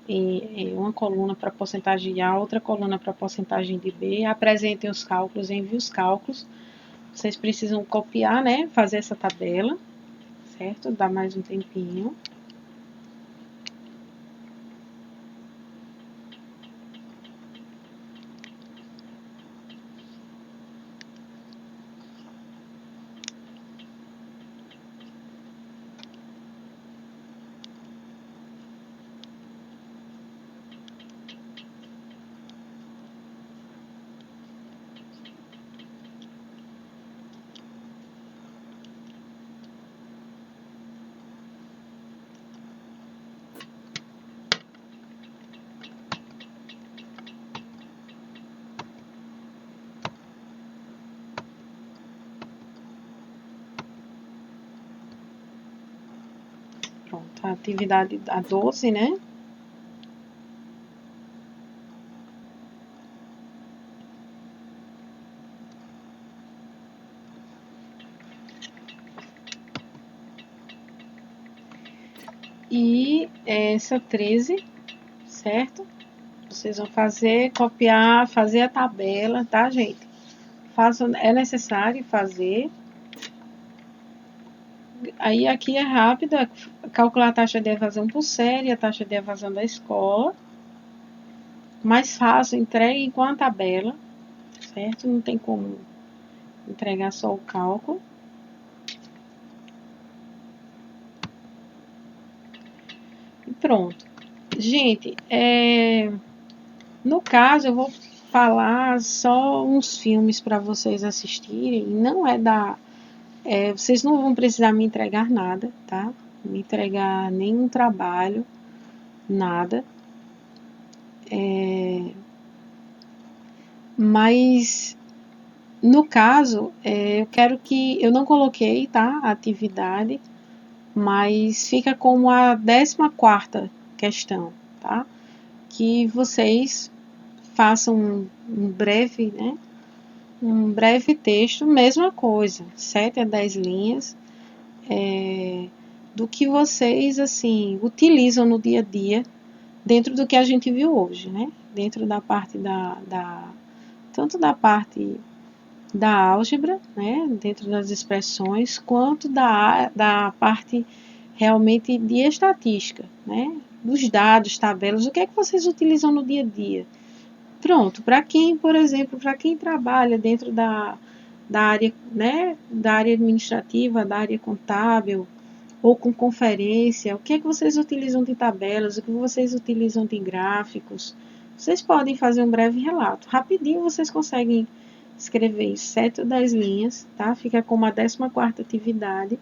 em uma coluna para porcentagem de A, outra coluna para porcentagem de B. Apresentem os cálculos, enviem os cálculos. Vocês precisam copiar, né? Fazer essa tabela, certo? Dá mais um tempinho. Pronto, a atividade a 12, né? E essa 13, certo? Vocês vão fazer, copiar, fazer a tabela, tá, gente? É necessário fazer. Aí aqui é rápido, calcular a taxa de evasão por série, a taxa de evasão da escola. Mais fácil, entregue com a tabela, certo? Não tem como entregar só o cálculo. E pronto. Gente, no caso eu vou falar só uns filmes para vocês assistirem. Não é da... vocês não vão precisar me entregar nada, tá? Me entregar nenhum trabalho, nada. Mas no caso, eu quero que... Eu não coloquei, tá? A atividade, mas fica como a 14ª questão, tá? Que vocês façam um breve, né? Um breve texto, mesma coisa, 7 a 10 linhas, do que vocês, assim, utilizam no dia a dia, dentro do que a gente viu hoje, né? Dentro da parte tanto da parte da álgebra, né? Dentro das expressões, quanto da parte realmente de estatística, né? Dos dados, tabelas, o que é que vocês utilizam no dia a dia? Pronto, para quem, por exemplo, para quem trabalha dentro da área, né, da área administrativa, da área contábil, ou com conferência, o que é que vocês utilizam de tabelas, o que vocês utilizam de gráficos? Vocês podem fazer um breve relato. Rapidinho vocês conseguem escrever 7 ou 10 linhas, tá? Fica como a 14ª atividade.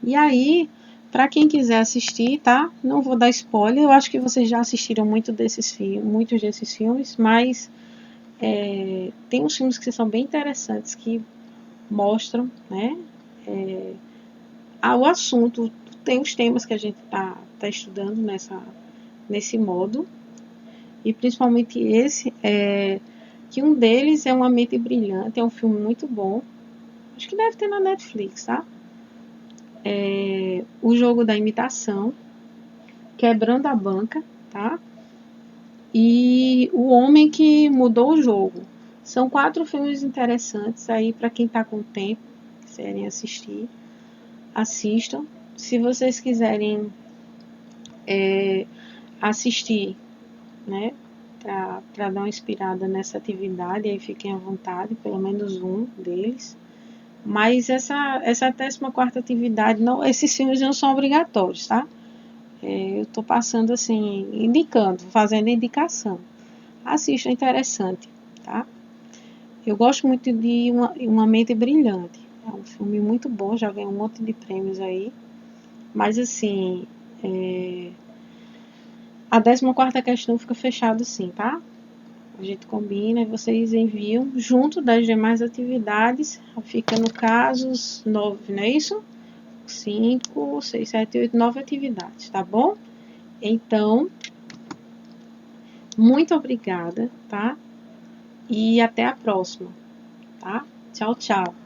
E aí, para quem quiser assistir, tá? Não vou dar spoiler, eu acho que vocês já assistiram muitos desses filmes, mas tem uns filmes que são bem interessantes, que mostram, né? O assunto, tem os temas que a gente tá estudando nesse modo, e principalmente esse, que um deles é Uma Mente Brilhante, é um filme muito bom, acho que deve ter na Netflix, tá? O Jogo da Imitação, Quebrando a Banca, tá? E O Homem que Mudou o Jogo. São 4 filmes interessantes aí para quem tá com tempo, quiserem assistir, assistam. Se vocês quiserem assistir, né, para dar uma inspirada nessa atividade, aí fiquem à vontade, pelo menos um deles. Mas essa 14ª atividade, não, esses filmes não são obrigatórios, tá? Eu estou passando assim, indicando, fazendo indicação. Assista, é interessante, tá? Eu gosto muito de Uma Mente Brilhante. É um filme muito bom, já ganhou um monte de prêmios aí. Mas assim, a 14ª questão fica fechada assim, tá? A gente combina e vocês enviam junto das demais atividades. Fica no caso 9, não é isso? 5, 6, 7, 8, 9 atividades, tá bom? Então, Muito obrigada, tá? E até a próxima, tá? Tchau, tchau.